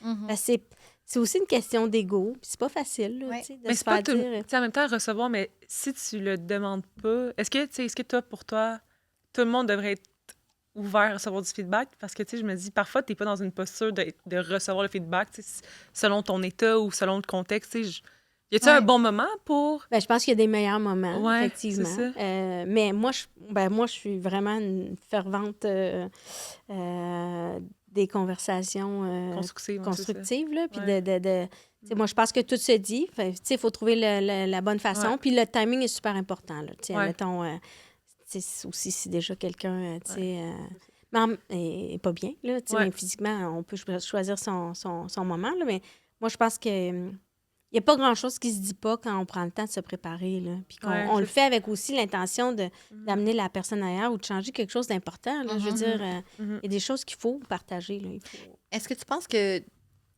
c'est aussi une question d'ego. Puis c'est pas facile, là, Ouais. tu sais, de Mais se c'est pas faire dire... en même temps, recevoir, mais si tu le demandes pas, est-ce que toi, pour toi, tout le monde devrait être ouvert à recevoir du feedback? Parce que, tu sais, je me dis, parfois, t'es pas dans une posture de recevoir le feedback, tu sais, selon ton état ou selon le contexte, tu sais. Y a-tu un bon moment pour... Ben, je pense qu'il y a des meilleurs moments, Ouais, effectivement. c'est ça. Mais moi, je suis vraiment une fervente des conversations Constructive, constructives, là, puis Ouais. tu sais, moi, je pense que tout se dit. Tu sais, il faut trouver la bonne façon. Ouais. Puis le timing est super important, là. Tu sais, Ouais. admettons, tu sais, aussi, si déjà quelqu'un, tu sais... mais est pas bien, là, tu sais, même physiquement, on peut choisir son moment, là, mais moi, je pense que... Il n'y a pas grand-chose qui se dit pas quand on prend le temps de se préparer, là. Puis on le fait avec aussi l'intention d'amener la personne ailleurs ou de changer quelque chose d'important, là. Je veux dire, il y a des choses qu'il faut partager, là. Est-ce que tu penses que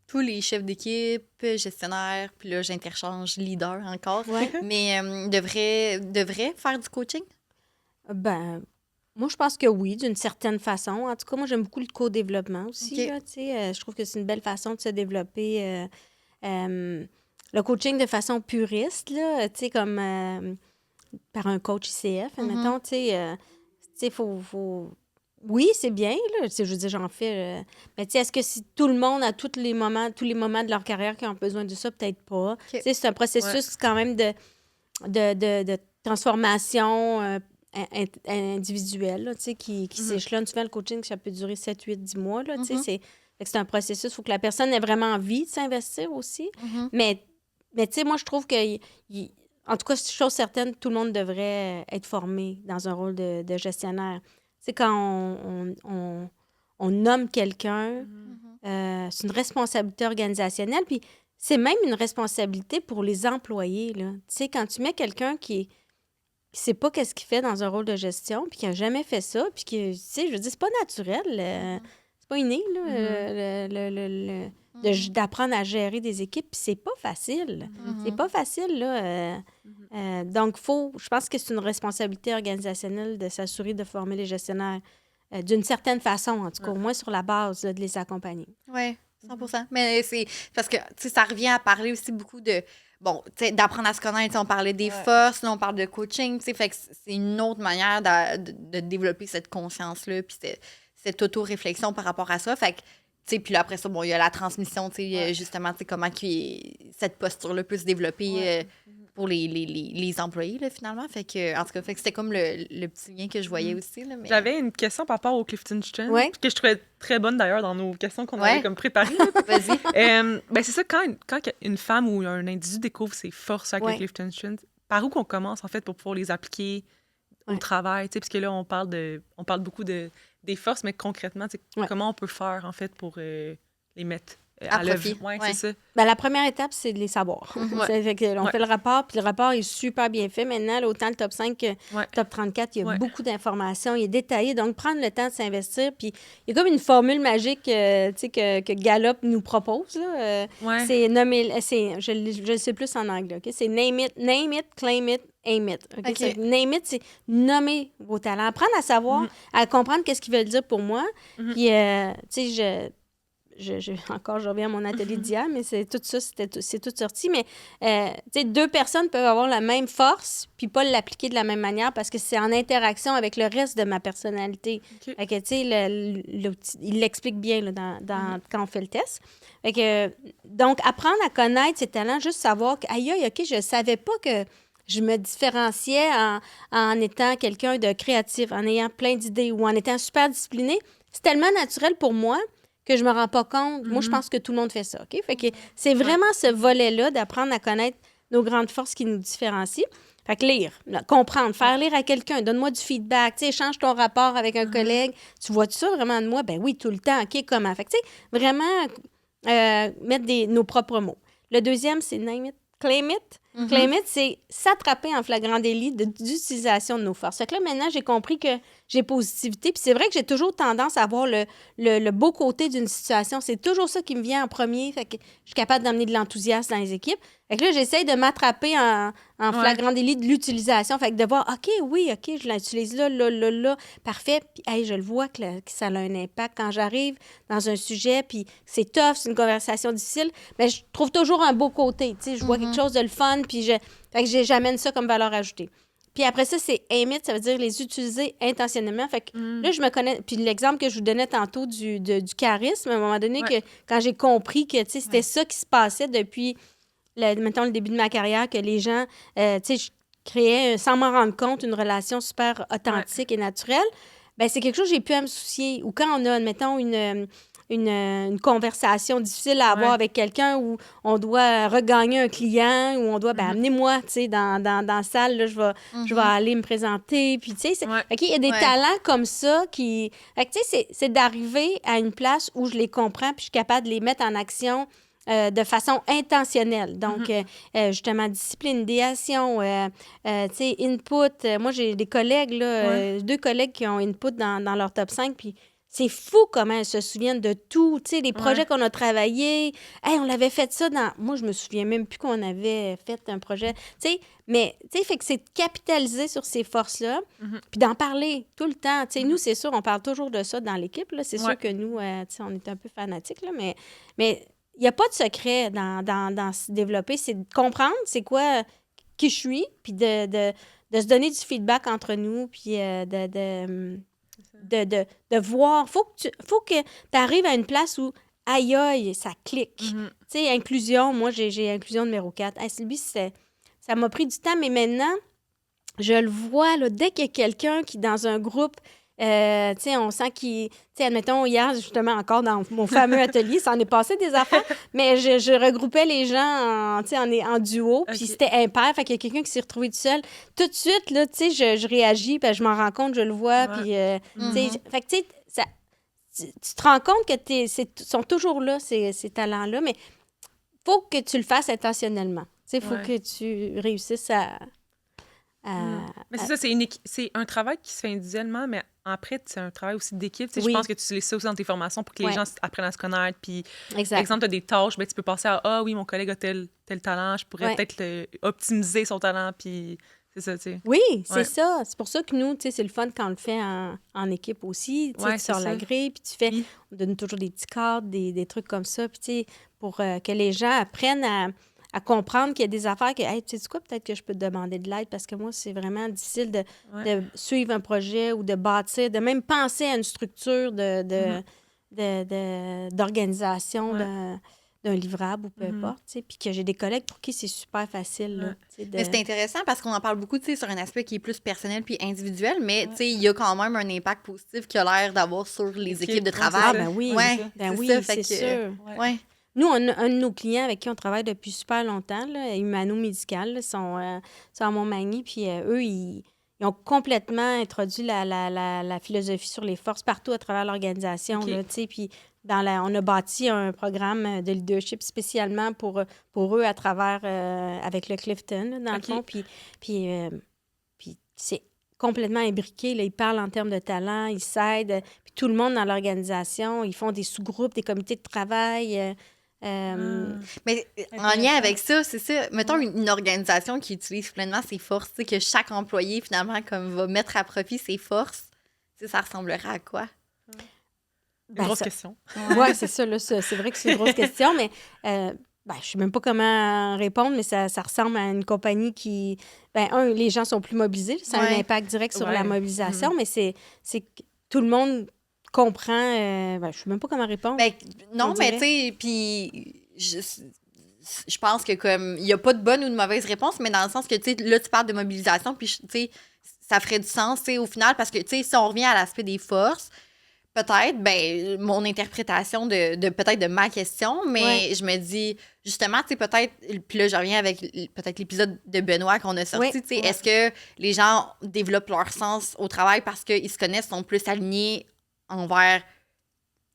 tous les chefs d'équipe, gestionnaires, puis là, j'interchange leader encore, mais devraient faire du coaching? Ben, moi, je pense que oui, d'une certaine façon. En tout cas, moi, j'aime beaucoup le co-développement aussi, là, tu sais. Je trouve que c'est une belle façon de se développer. Le coaching de façon puriste, là, tu sais, comme par un coach ICF, admettons, tu sais, faut... Oui, c'est bien, là, tu sais, je veux dire, j'en fais... mais tu sais, est-ce que si tout le monde, à tous les moments de leur carrière qui ont besoin de ça, peut-être pas. Tu sais, c'est un processus quand même de transformation individuelle, là, tu sais, qui s'échelonne. Souvent, le coaching, ça peut durer 7, 8, 10 mois, là, tu sais, c'est un processus. Il faut que la personne ait vraiment envie de s'investir aussi. Mais tu sais, moi, je trouve que, en tout cas, chose certaine, tout le monde devrait être formé dans un rôle de gestionnaire. Tu sais, quand on nomme quelqu'un, c'est une responsabilité organisationnelle, puis c'est même une responsabilité pour les employés, là. Tu sais, quand tu mets quelqu'un qui sait pas qu'est-ce qu'il fait dans un rôle de gestion, puis qui a jamais fait ça, puis qui, tu sais, je veux dire, c'est pas naturel, c'est pas inné, là, d'apprendre à gérer des équipes, puis c'est pas facile. C'est pas facile, là. Donc, je pense que c'est une responsabilité organisationnelle de s'assurer de former les gestionnaires d'une certaine façon, en tout cas, au moins sur la base, là, de les accompagner. Oui, 100%. Mais c'est parce que, tu sais, ça revient à parler aussi beaucoup de... Bon, tu sais, d'apprendre à se connaître. On parlait des forces, là, on parle de coaching, tu sais, fait que c'est une autre manière de développer cette conscience-là, puis cette auto-réflexion par rapport à ça. Fait que, tu sais, puis là, après ça, bon, il y a la transmission, tu sais, justement, tu sais, comment cette posture-là peut se développer pour les employés, là, finalement. Fait que, en tout cas, c'était comme le petit lien que je voyais aussi, là. Mais... J'avais une question par rapport au Clifton Strength, que je trouvais très bonne, d'ailleurs, dans nos questions qu'on avait comme préparées. Vas-y. Ben, c'est ça, quand une femme ou un individu découvre ses forces avec le Clifton Strength, par où qu'on commence, en fait, pour pouvoir les appliquer au travail, tu sais, parce que là, on parle beaucoup des forces, mais concrètement, comment on peut faire, en fait, pour les mettre à l'œuvre. Oui, c'est ça. Ben, la première étape, c'est de les savoir. Fait que on fait le rapport, puis le rapport est super bien fait. Maintenant, là, autant le top 5 que le top 34, il y a beaucoup d'informations, il est détaillé. Donc, prendre le temps de s'investir. Puis, il y a comme une formule magique que Gallup nous propose. Là. C'est nommer... Je le sais plus en anglais. Okay? C'est name it, claim it, aim it. Okay? Name it, c'est nommer vos talents. Apprendre à savoir, à comprendre qu'est-ce qu'ils veulent dire pour moi. Puis, tu sais, je reviens à mon atelier d'hier, mais c'est tout ça, c'est tout sorti. Mais, tu sais, deux personnes peuvent avoir la même force puis pas l'appliquer de la même manière parce que c'est en interaction avec le reste de ma personnalité. Fait que, tu sais, il l'explique bien là, quand on fait le test. Fait que, donc, apprendre à connaître ses talents, juste savoir que, aïe, OK, je savais pas que je me différenciais en étant quelqu'un de créatif, en ayant plein d'idées ou en étant super discipliné. C'est tellement naturel pour moi que je me rends pas compte. Moi, je pense que tout le monde fait ça, OK? Fait que c'est vraiment ce volet-là d'apprendre à connaître nos grandes forces qui nous différencient. Fait que lire, comprendre, faire lire à quelqu'un, donne-moi du feedback, tu sais, change ton rapport avec un collègue. Tu vois-tu ça vraiment de moi? Ben oui, tout le temps, OK, comment? Fait que, tu sais, vraiment mettre nos propres mots. Le deuxième, c'est name it, claim it. Claim it, c'est s'attraper en flagrant délit d'utilisation de nos forces. Fait que là, maintenant, j'ai compris que j'ai positivité. Puis c'est vrai que j'ai toujours tendance à voir le beau côté d'une situation. C'est toujours ça qui me vient en premier. Fait que je suis capable d'amener de l'enthousiasme dans les équipes. Fait que là, j'essaye de m'attraper en flagrant délit de l'utilisation. Fait que de voir, OK, je l'utilise là. Parfait. Puis, hey, je le vois que ça a un impact. Quand j'arrive dans un sujet, puis c'est tough, c'est une conversation difficile, mais je trouve toujours un beau côté. Tu sais, je vois quelque chose de le fun, puis fait que j'amène ça comme valeur ajoutée. Puis après ça, c'est aim it, ça veut dire les utiliser intentionnellement. Fait que là, je me connais. Puis l'exemple que je vous donnais tantôt du charisme, à un moment donné, que quand j'ai compris que, tu sais, c'était ça qui se passait depuis, mettons, le début de ma carrière, que les gens, tu sais, je créais, sans m'en rendre compte, une relation super authentique et naturelle, bien, c'est quelque chose que j'ai pu à me soucier. Ou quand on a, mettons, une conversation difficile à avoir avec quelqu'un où on doit regagner un client, où on doit, amenez-moi, tu sais, dans la salle, là, je vais aller me présenter. Puis, tu sais, il y a des talents comme ça qui... Fait que, tu sais, c'est d'arriver à une place où je les comprends puis je suis capable de les mettre en action de façon intentionnelle. Donc, justement, discipline, idéation, tu sais, input. Moi, j'ai des collègues, là, 2 collègues qui ont input dans leur top 5, puis c'est fou comment elles se souviennent de tout. Tu sais, les projets qu'on a travaillés. Hey, on l'avait fait ça dans... Moi, je me souviens même plus qu'on avait fait un projet. Tu sais, mais, tu sais, fait que c'est de capitaliser sur ces forces-là, puis d'en parler tout le temps. Tu sais, nous, c'est sûr, on parle toujours de ça dans l'équipe, là. C'est sûr que nous, tu sais, on est un peu fanatiques, là, mais il n'y a pas de secret dans se développer. C'est de comprendre c'est quoi qui je suis, puis de se donner du feedback entre nous, puis de voir. Faut que tu arrives à une place où, aïe, aïe, ça clique. Tu sais, inclusion, moi, j'ai inclusion numéro 4. Hey, Sylvie, ça m'a pris du temps, mais maintenant, je le vois, là, dès qu'il y a quelqu'un qui, dans un groupe, tu sais, on sent qu'il... Tu sais, admettons, hier, justement, encore dans mon fameux atelier, ça en est passé des affaires, mais je regroupais les gens en duo, puis c'était impair, fait qu'il y a quelqu'un qui s'est retrouvé tout seul. Tout de suite, là, tu sais, je réagis, puis je m'en rends compte, je le vois, puis... tu sais, fait que, tu sais, tu te rends compte que sont toujours là, ces talents-là, mais faut que tu le fasses intentionnellement. Tu sais, faut que tu réussisses à... Mais c'est ça, c'est un travail qui se fait individuellement, mais après, c'est un travail aussi d'équipe. Je pense que tu utilises ça aussi dans tes formations pour que les gens apprennent à se connaître. Puis, par exemple, tu as des tâches, ben, tu peux passer à « Ah oui, mon collègue a tel talent, je pourrais peut-être optimiser son talent. » Puis c'est ça, tu sais. Oui, c'est ça. C'est pour ça que nous, tu sais, c'est le fun quand on le fait en équipe aussi. Tu sors la grille, puis tu fais... On donne toujours des petits cadres, des trucs comme ça, puis tu sais, pour que les gens apprennent à comprendre qu'il y a des affaires que, hey, tu sais quoi, peut-être que je peux te demander de l'aide parce que moi, c'est vraiment difficile de suivre un projet ou de bâtir, de même penser à une structure d'organisation d'un livrable ou peu importe, tu sais, puis que j'ai des collègues pour qui c'est super facile. Là, Mais c'est intéressant parce qu'on en parle beaucoup, tu sais, sur un aspect qui est plus personnel puis individuel, mais tu sais, il y a quand même un impact positif qu'il a l'air d'avoir sur les équipes de travail. Ah, ben oui, c'est sûr. Ouais. Nous, un de nos clients avec qui on travaille depuis super longtemps, là, Humano Médical, là, sont à Montmagny, puis eux, ils ont complètement introduit la philosophie sur les forces partout à travers l'organisation. Là, puis on a bâti un programme de leadership spécialement pour eux à travers, avec le Clifton, là, dans le fond. Puis c'est complètement imbriqué. Là, ils parlent en termes de talent, ils s'aident. Puis tout le monde dans l'organisation, ils font des sous-groupes, des comités de travail. Mais en lien avec ça, c'est ça. Mettons une organisation qui utilise pleinement ses forces, que chaque employé, finalement, comme va mettre à profit ses forces, ça ressemblerait à quoi? Grosse question. Oui, c'est ça. Là, c'est vrai que c'est une grosse question, mais je ne sais même pas comment répondre, mais ça ressemble à une compagnie qui... les gens sont plus mobilisés. Ça a un impact direct sur la mobilisation, mais c'est tout le monde comprend... je ne sais même pas comment répondre. Non, mais tu sais, puis je pense que comme il n'y a pas de bonne ou de mauvaise réponse, mais dans le sens que, tu sais, là, tu parles de mobilisation, puis, tu sais, ça ferait du sens, tu sais, au final, parce que, tu sais, si on revient à l'aspect des forces, peut-être, mon interprétation de peut-être de ma question, mais je me dis, justement, tu sais, peut-être, puis là, je reviens avec peut-être l'épisode de Benoît qu'on a sorti, tu sais, est-ce que les gens développent leur sens au travail parce qu'ils se connaissent, sont plus alignés envers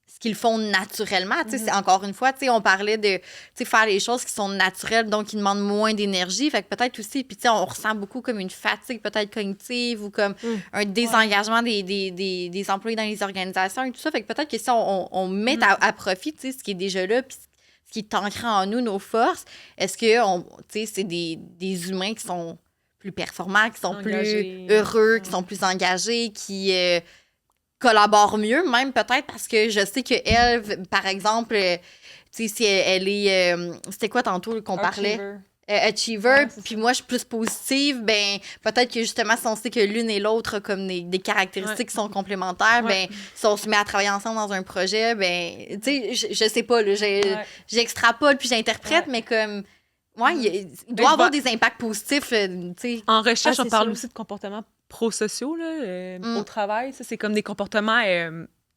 ce qu'ils font naturellement. C'est, encore une fois, on parlait de faire les choses qui sont naturelles, donc qui demandent moins d'énergie. Fait que peut-être aussi, puis on ressent beaucoup comme une fatigue peut-être cognitive ou comme un désengagement des employés dans les organisations et tout ça. Fait que peut-être que si on met à profit ce qui est déjà là, puis ce qui est ancré en nous, nos forces, est-ce que c'est des humains qui sont plus performants, qui sont engagés, plus heureux, qui sont plus engagés, qui collabore mieux, même peut-être parce que je sais qu'elle, par exemple, si elle est... c'était quoi tantôt qu'on parlait? Achiever, puis moi, je suis plus positive, ben peut-être que justement, si on sait que l'une et l'autre comme des caractéristiques qui sont complémentaires, ben si on se met à travailler ensemble dans un projet, ben tu sais, je sais pas, là, j'extrapole puis j'interprète, mais comme... il doit avoir des impacts positifs, tu sais. En recherche, on parle aussi de comportements prosociaux là, au travail. Ça, c'est comme des comportements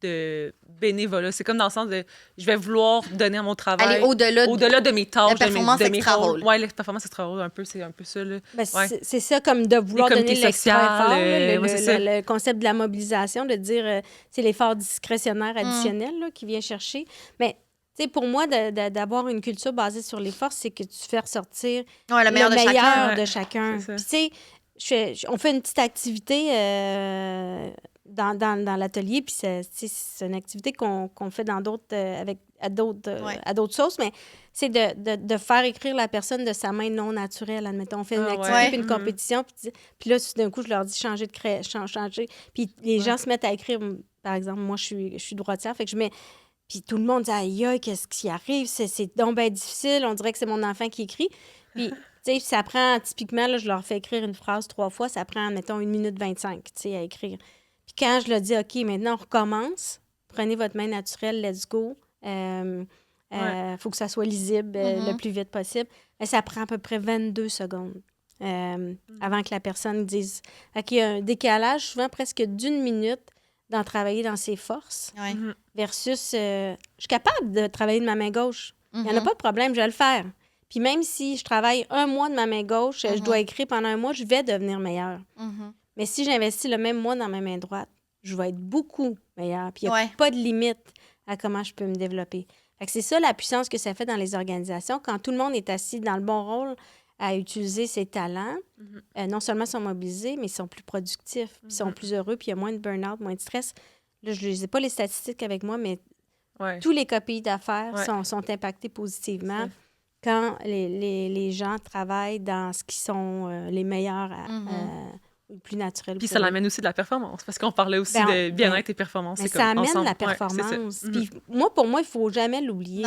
de bénévolat. C'est comme dans le sens de je vais vouloir donner à mon travail aller au-delà de mes tâches, la performance extra-rôle. Oui, la performance extra-rôle, c'est un peu ça. Là. Ben, c'est ça, comme de vouloir donner l'extra effort, le concept de la mobilisation, de dire c'est l'effort discrétionnaire additionnel là, qui vient chercher. Mais tu sais, pour moi, d'avoir une culture basée sur les forces, c'est que tu fais ressortir le meilleur de chacun. Puis tu sais, on fait une petite activité dans l'atelier, puis c'est une activité qu'on fait dans d'autres, à d'autres sauces, mais c'est de faire écrire la personne de sa main non naturelle, admettons. On fait une activité, puis une compétition, puis là, d'un coup, je leur dis changer. Puis les gens se mettent à écrire, par exemple, moi, je suis droitière, fait que je mets... Puis tout le monde dit « Aïe, qu'est-ce qui arrive? C'est donc bien difficile. On dirait que c'est mon enfant qui écrit. » Puis, tu sais, ça prend typiquement, là, je leur fais écrire une phrase 3 fois, ça prend, mettons, 1 minute 25, tu sais, à écrire. Puis quand je leur dis « OK, maintenant, on recommence. Prenez votre main naturelle, let's go. Faut que ça soit lisible le plus vite possible. » Ça prend à peu près 22 secondes avant que la personne dise « OK, il y a un décalage, souvent presque d'1 minute, d'en travailler dans ses forces, versus je suis capable de travailler de ma main gauche. Il n'y en a pas de problème, je vais le faire. Puis même si je travaille 1 mois de ma main gauche, je dois écrire pendant 1 mois, je vais devenir meilleure. Mais si j'investis le même mois dans ma main droite, je vais être beaucoup meilleure. Puis il n'y a pas de limite à comment je peux me développer. Fait que c'est ça la puissance que ça fait dans les organisations. Quand tout le monde est assis dans le bon rôle à utiliser ses talents, non seulement sont mobilisés, mais ils sont plus productifs, ils sont plus heureux, puis il y a moins de burn-out, moins de stress. Là, je n'ai pas les statistiques avec moi, mais tous les KPI d'affaires sont impactés positivement quand les gens travaillent dans ce qui sont les meilleurs plus naturel. Puis ça l'amène aussi de la performance, parce qu'on parlait aussi de bien-être et performance. Mais ça amène la performance. Puis pour moi, il ne faut jamais l'oublier.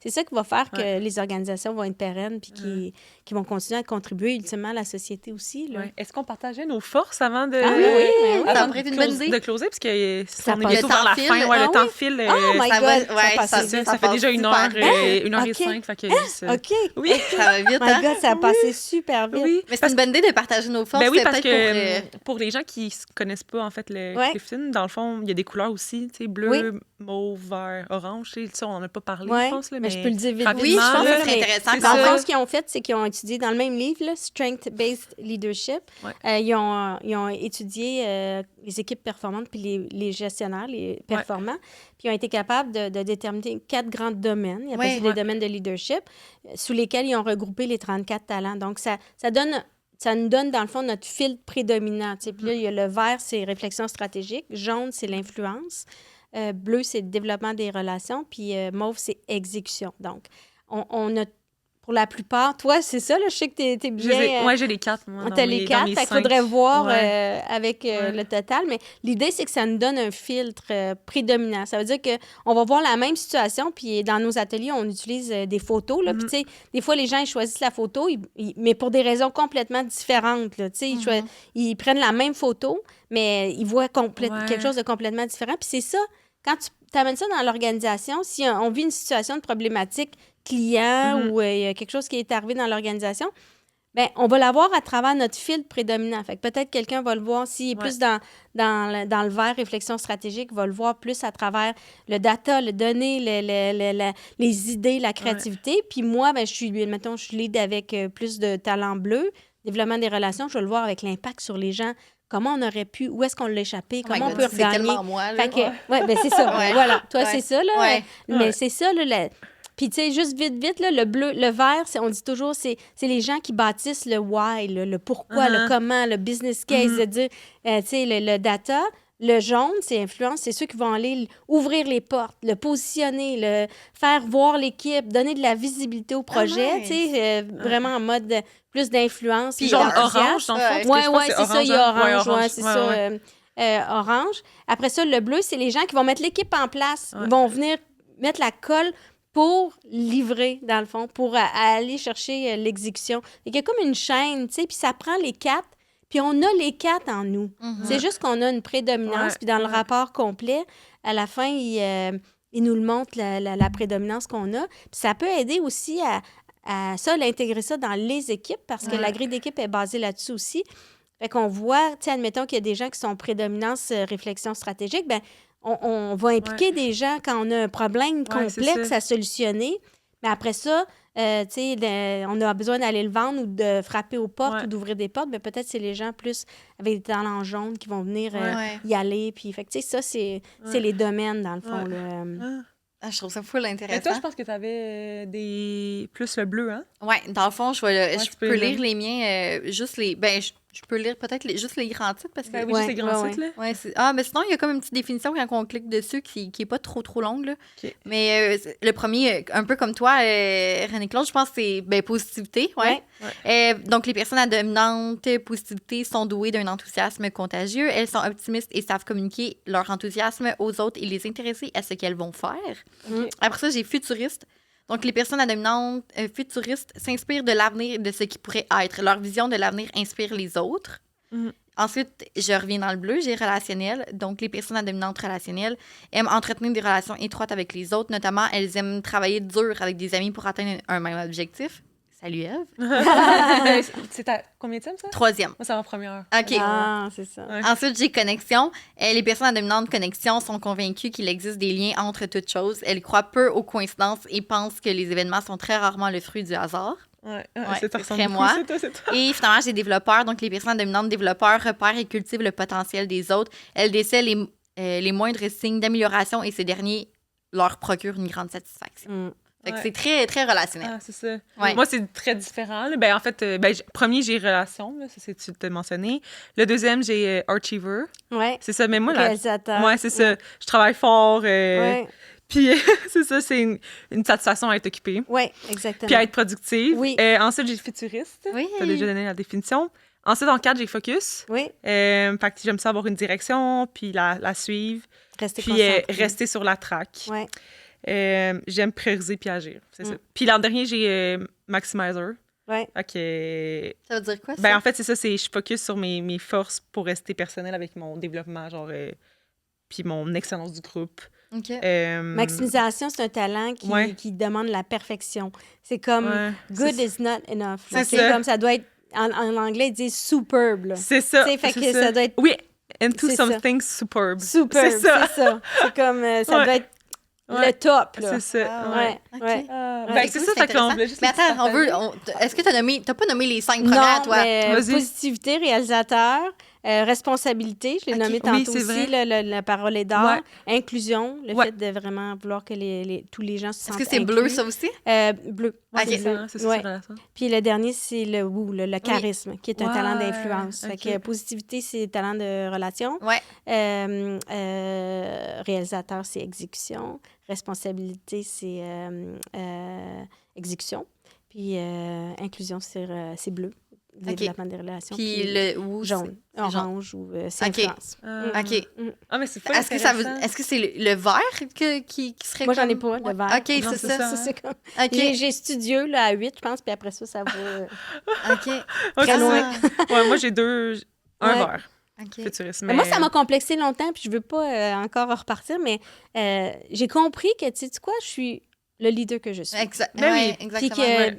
C'est ça qui va faire que les organisations vont être pérennes puis qui vont continuer à contribuer ultimement à la société aussi. Là. Est-ce qu'on partageait nos forces avant de... ça pourrait être une bonne idée. De closer, parce qu'on est bientôt vers la fin. Le temps file. Oh my God! Ça fait déjà 1h05. Fait que OK. Oui. Ça va vite, my God, ça a passé super vite. Oui. Mais c'est une bonne idée de partager nos forces. Ben oui, parce que pour les gens qui ne connaissent pas, en fait, le Clifton, dans le fond, il y a des couleurs aussi, tu sais, bleu, mauve, vert, orange. Ça, on n'en a pas parlé, je pense. Là, mais je peux le dire vite. Oui, je pense que c'est intéressant. En fait, ce qu'ils ont fait, c'est qu'ils ont étudié dans le même livre, là, Strength-Based Leadership. Ils ont étudié les équipes performantes puis les gestionnaires, les performants. Puis ils ont été capables de déterminer 4 grands domaines. Il y a des domaines de leadership sous lesquels ils ont regroupé les 34 talents. Donc, ça nous donne, dans le fond, notre fil prédominant. Puis là, il y a le vert, c'est réflexion stratégique. Jaune, c'est l'influence. Bleu, c'est le développement des relations. Puis mauve, c'est exécution. Donc, on a, pour la plupart... Toi, c'est ça, là, je sais que t'es bien... Oui, j'ai les 4, moi. T'as les 4, il faudrait voir avec le total. Mais l'idée, c'est que ça nous donne un filtre prédominant. Ça veut dire qu'on va voir la même situation, puis dans nos ateliers, on utilise des photos. Puis, tu sais, des fois, les gens, ils choisissent la photo, mais pour des raisons complètement différentes. Là, ils prennent la même photo, mais ils voient quelque chose de complètement différent. Puis c'est ça, quand tu amènes ça dans l'organisation, si on vit une situation de problématique client ou quelque chose qui est arrivé dans l'organisation, bien, on va l'avoir à travers notre filtre prédominant. Fait que peut-être quelqu'un va le voir, s'il est plus dans le vert, réflexion stratégique, va le voir plus à travers le data, le données, les idées, la créativité. Puis moi, bien, je suis lead avec plus de talent bleu, développement des relations, je vais le voir avec l'impact sur les gens, comment on aurait pu, où est-ce qu'on l'a échappé, Oh comment my on God, peut regagner. C'est tellement moi, là. Fait que, ben c'est ça. Ouais. Voilà, toi, Ouais. c'est ça, là. Ouais. Mais c'est ça, là. Puis, tu sais, juste vite, là, le bleu, le vert, on dit toujours, c'est les gens qui bâtissent le why, le pourquoi, le comment, le business case, de dire, tu sais, le data. Le jaune, c'est influence, c'est ceux qui vont aller ouvrir les portes, le positionner, le faire voir l'équipe, donner de la visibilité au projet, nice. tu sais, vraiment en mode plus d'influence. Puis genre orange, dans le fond. Oui, c'est ça, il y a orange, ouais, c'est ça. Orange. Après ça, le bleu, c'est les gens qui vont mettre l'équipe en place. Ils vont venir mettre la colle pour livrer, dans le fond, pour aller chercher l'exécution. Il y a comme une chaîne, tu sais, puis ça prend les 4, puis on a les 4 en nous. C'est juste qu'on a une prédominance, puis dans le rapport complet, à la fin, il nous le montre, la prédominance qu'on a. Puis ça peut aider aussi à ça, l'intégrer ça dans les équipes, parce que la grille d'équipe est basée là-dessus aussi. Fait qu'on voit, tu sais, admettons qu'il y a des gens qui sont prédominance réflexion stratégique, bien, on va impliquer des gens quand on a un problème complexe à solutionner. Mais après ça, tu sais, on a besoin d'aller le vendre ou de frapper aux portes ou d'ouvrir des portes. Mais peut-être c'est les gens plus avec des talents jaunes qui vont venir y aller. Puis, fait que, tu sais, ça, c'est les domaines, dans le fond. Je trouve ça full intéressant. Et toi, je pense que tu avais plus le bleu, hein? Oui, dans le fond, je peux lire les miens, juste les... Ben, je peux lire peut-être juste les grands titres parce que... Ben oui, juste les grands titres, là. Ouais, mais sinon, il y a comme une petite définition quand on clique dessus qui est pas trop longue, là. Okay. Mais le premier, un peu comme toi, René-Claude, je pense que c'est positivité, donc, les personnes à dominante positivité sont douées d'un enthousiasme contagieux. Elles sont optimistes et savent communiquer leur enthousiasme aux autres et les intéresser à ce qu'elles vont faire. Okay. Après ça, j'ai futuriste. Donc, les personnes à dominante futuriste s'inspirent de l'avenir et de ce qui pourrait être. Leur vision de l'avenir inspire les autres. Ensuite, je reviens dans le bleu, j'ai relationnel. Donc, les personnes à dominante relationnelle aiment entretenir des relations étroites avec les autres. Notamment, elles aiment travailler dur avec des amis pour atteindre un même objectif. Salut, Ève. C'est ta combienième, ça? 3e. Moi, c'est en première. OK. Ah, c'est ça. Ouais. Ensuite, j'ai connexion. Les personnes à dominante connexion sont convaincues qu'il existe des liens entre toutes choses. Elles croient peu aux coïncidences et pensent que les événements sont très rarement le fruit du hasard. C'est très moi. C'est toi. Et finalement, j'ai développeurs. Donc, les personnes dominantes développeurs repèrent et cultivent le potentiel des autres. Elles décèlent les moindres signes d'amélioration et ces derniers leur procurent une grande satisfaction. Fait que c'est très, très relationnel. Ah, c'est ça. Ouais. Moi, c'est très différent. Là. Ben, en fait, premier, j'ai relation. Là, ça, tu t'as mentionné. Le deuxième, j'ai Achiever. Ouais. C'est ça. Mais moi, réalisateur. Ouais, c'est ça. Je travaille fort. Puis, c'est ça, c'est une satisfaction à être occupée. Oui, exactement. Puis à être productive. Oui. Ensuite, j'ai futuriste. Oui. Tu as déjà donné la définition. Ensuite, en 4, j'ai focus. Oui. Fait que j'aime ça avoir une direction, puis la suivre. Rester puis concentré. rester sur la track. Oui. J'aime prioriser puis agir, c'est ça. Puis l'an dernier, j'ai Maximizer. Ouais. OK. Ça veut dire quoi, ça? Ben, en fait, c'est ça, je focus sur mes forces pour rester personnel avec mon développement, genre, puis mon excellence du groupe. OK. Maximisation, c'est un talent qui demande la perfection. C'est comme good is not enough. C'est comme ça doit être, en anglais, ils disent superbe. Là. C'est ça. Fait que ça doit être... Oui, into c'est something superbe. Superbe, c'est ça. C'est comme, ça doit être le top, là. C'est ça. OK. Ben, c'est ça, ça intéressant. comble. Mais attends, est-ce que t'as pas nommé les 5 premières, toi? Mais positivité, réalisateur, responsabilité, je l'ai nommé tantôt aussi, la parole est d'or, inclusion, le fait de vraiment vouloir que tous les gens se sentent Est-ce que c'est inclus. bleu, ça aussi? Bleu. C'est ça, c'est relation. Puis le dernier, c'est le woo, le charisme, qui est un talent d'influence. Fait que positivité, c'est talent de relation. Ouais. Réalisateur, c'est exécution. Responsabilité, c'est exécution. Puis inclusion, c'est bleu. Développement des relations. Puis le woo, jaune, orange ou c'est influence. OK. Ah, mais c'est pas Est-ce que c'est le vert qui serait Moi, j'en ai pas, le vert. OK, non, c'est ça. C'est comme... OK. J'ai studieux là, à 8, je pense, puis après ça, ça va OK. très loin. Ouais, moi, j'ai un vert. OK. Futuriste. Mais... Moi, ça m'a complexé longtemps, puis je veux pas encore repartir, mais j'ai compris que, tu sais quoi, je suis le leader que je suis. Exactement.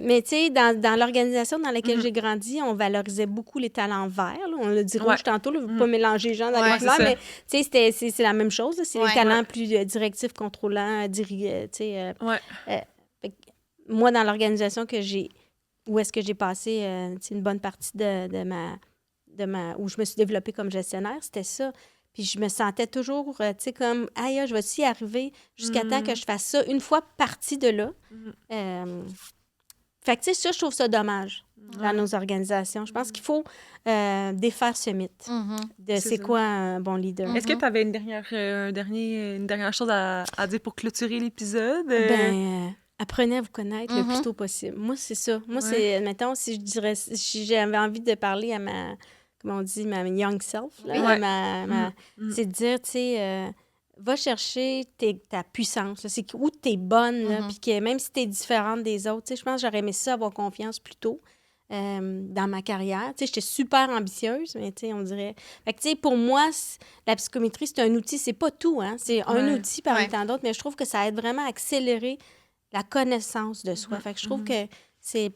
Mais tu sais, dans l'organisation dans laquelle j'ai grandi, on valorisait beaucoup les talents verts. Là. On l'a dit rouge tantôt, il ne faut pas mélanger les gens dans les couleurs, mais tu sais, c'est la même chose. Là. C'est les talents plus directifs, contrôlants, moi, dans l'organisation où est-ce que j'ai passé une bonne partie de où je me suis développée comme gestionnaire, c'était ça. Puis je me sentais toujours, tu sais, comme, je vais y arriver jusqu'à temps que je fasse ça une fois partie de là. Fait que, tu sais, ça, je trouve ça dommage dans nos organisations. Je pense qu'il faut défaire ce mythe de c'est quoi un bon leader. Est-ce que tu avais une dernière chose à dire pour clôturer l'épisode? Apprenez à vous connaître le plus tôt possible. Moi, c'est ça. Moi, c'est, mettons, si j'avais envie de parler à ma young self, là, c'est de dire, tu sais, va chercher ta puissance. Là. C'est où tu es bonne, puis que même si tu es différente des autres, tu sais, je pense que j'aurais aimé ça, avoir confiance plus tôt dans ma carrière. Tu sais, j'étais super ambitieuse, mais tu sais, on dirait... Fait que, tu sais, pour moi, la psychométrie, c'est un outil, c'est pas tout, hein. C'est un outil parmi tant d'autres, mais je trouve que ça aide vraiment à accélérer la connaissance de soi. Fait que je trouve que c'est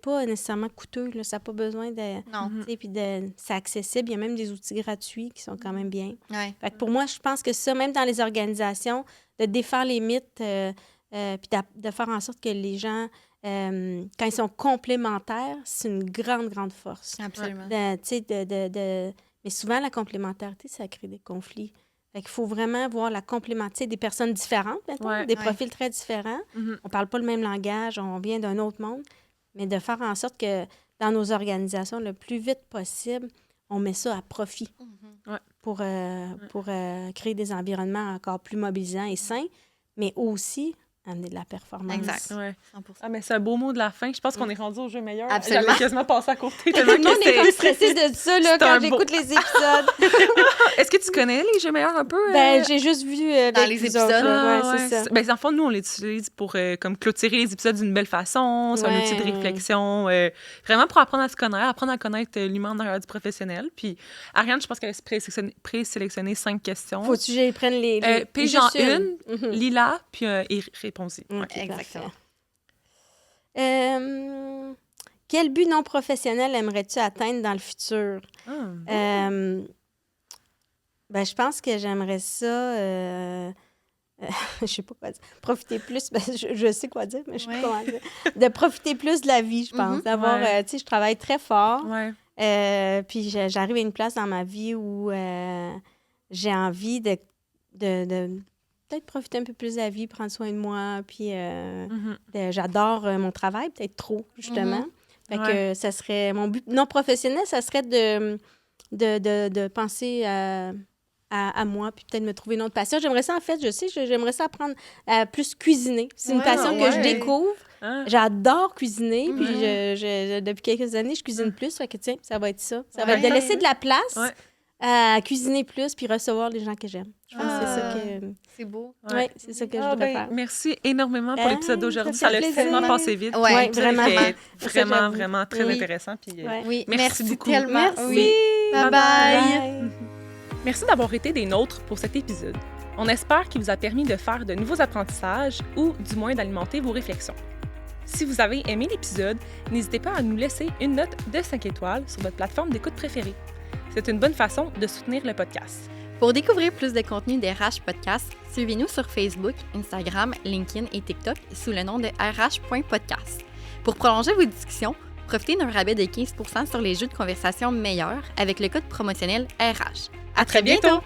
pas nécessairement coûteux, là. Ça n'a pas besoin de... Non. Puis c'est accessible. Il y a même des outils gratuits qui sont quand même bien. Ouais. Fait que pour moi, je pense que ça, même dans les organisations, de défaire les mythes, puis de faire en sorte que les gens, quand ils sont complémentaires, c'est une grande, grande force. Absolument. Mais souvent, la complémentarité, ça crée des conflits. Fait qu'il faut vraiment voir la complémentarité des personnes différentes, maintenant, des profils très différents. On parle pas le même langage, on vient d'un autre monde, mais de faire en sorte que dans nos organisations, le plus vite possible, on met ça à profit pour créer des environnements encore plus mobilisants et sains, mais aussi amener de la performance. Exact. Ouais. 100%. Ah, mais c'est un beau mot de la fin. Je pense qu'on est rendu au jeu meilleur. Absolument. J'avais quasiment passé à côté. Tout le monde est comme stressé de ça là, quand j'écoute les épisodes. Est-ce que tu connais les jeux meilleurs un peu? J'ai juste vu dans les épisodes. C'est ça. Ben, en fait, nous, on l'utilise pour comme clôturer les épisodes d'une belle façon. C'est un outil de réflexion. Vraiment pour apprendre à se connaître, apprendre à connaître l'humain en arrière du professionnel. Puis, Ariane, je pense qu'elle a présélectionné 5 questions. Faut-tu que j'y prenne les Pige en une, Lila, puis réponds-y. Exactement. Quel but non professionnel aimerais-tu atteindre dans le futur? Je pense que j'aimerais ça... je sais pas quoi dire. Profiter plus, je sais quoi dire, mais je sais pas comment dire. De profiter plus de la vie, je pense. D'avoir, tu sais, je travaille très fort. Puis j'arrive à une place dans ma vie où j'ai envie de peut-être profiter un peu plus de la vie, prendre soin de moi. Puis j'adore mon travail, peut-être trop, justement. Fait que ça serait... Mon but non professionnel, ça serait de penser à moi, puis peut-être me trouver une autre passion. J'aimerais ça, en fait, j'aimerais ça apprendre à plus cuisiner. C'est une passion que je découvre. J'adore cuisiner, puis depuis quelques années, je cuisine plus. Fait que, tiens, ça va être ça. Ça va être de laisser de la place à cuisiner plus, puis recevoir les gens que j'aime. Je pense que c'est ça que... C'est beau. Oui, c'est ça que je voudrais faire. Merci énormément pour l'épisode d'aujourd'hui. Ça l'a tellement passé vite. Oui, vraiment. Vraiment, vraiment très intéressant. Puis, merci beaucoup. Tellement. Merci. Oui. Bye-bye. Merci d'avoir été des nôtres pour cet épisode. On espère qu'il vous a permis de faire de nouveaux apprentissages ou du moins d'alimenter vos réflexions. Si vous avez aimé l'épisode, n'hésitez pas à nous laisser une note de 5 étoiles sur votre plateforme d'écoute préférée. C'est une bonne façon de soutenir le podcast. Pour découvrir plus de contenu des RH Podcast, suivez-nous sur Facebook, Instagram, LinkedIn et TikTok sous le nom de rh.podcast. Pour prolonger vos discussions, profitez d'un rabais de 15% sur les jeux de conversation meilleurs avec le code promotionnel RH. À très bientôt!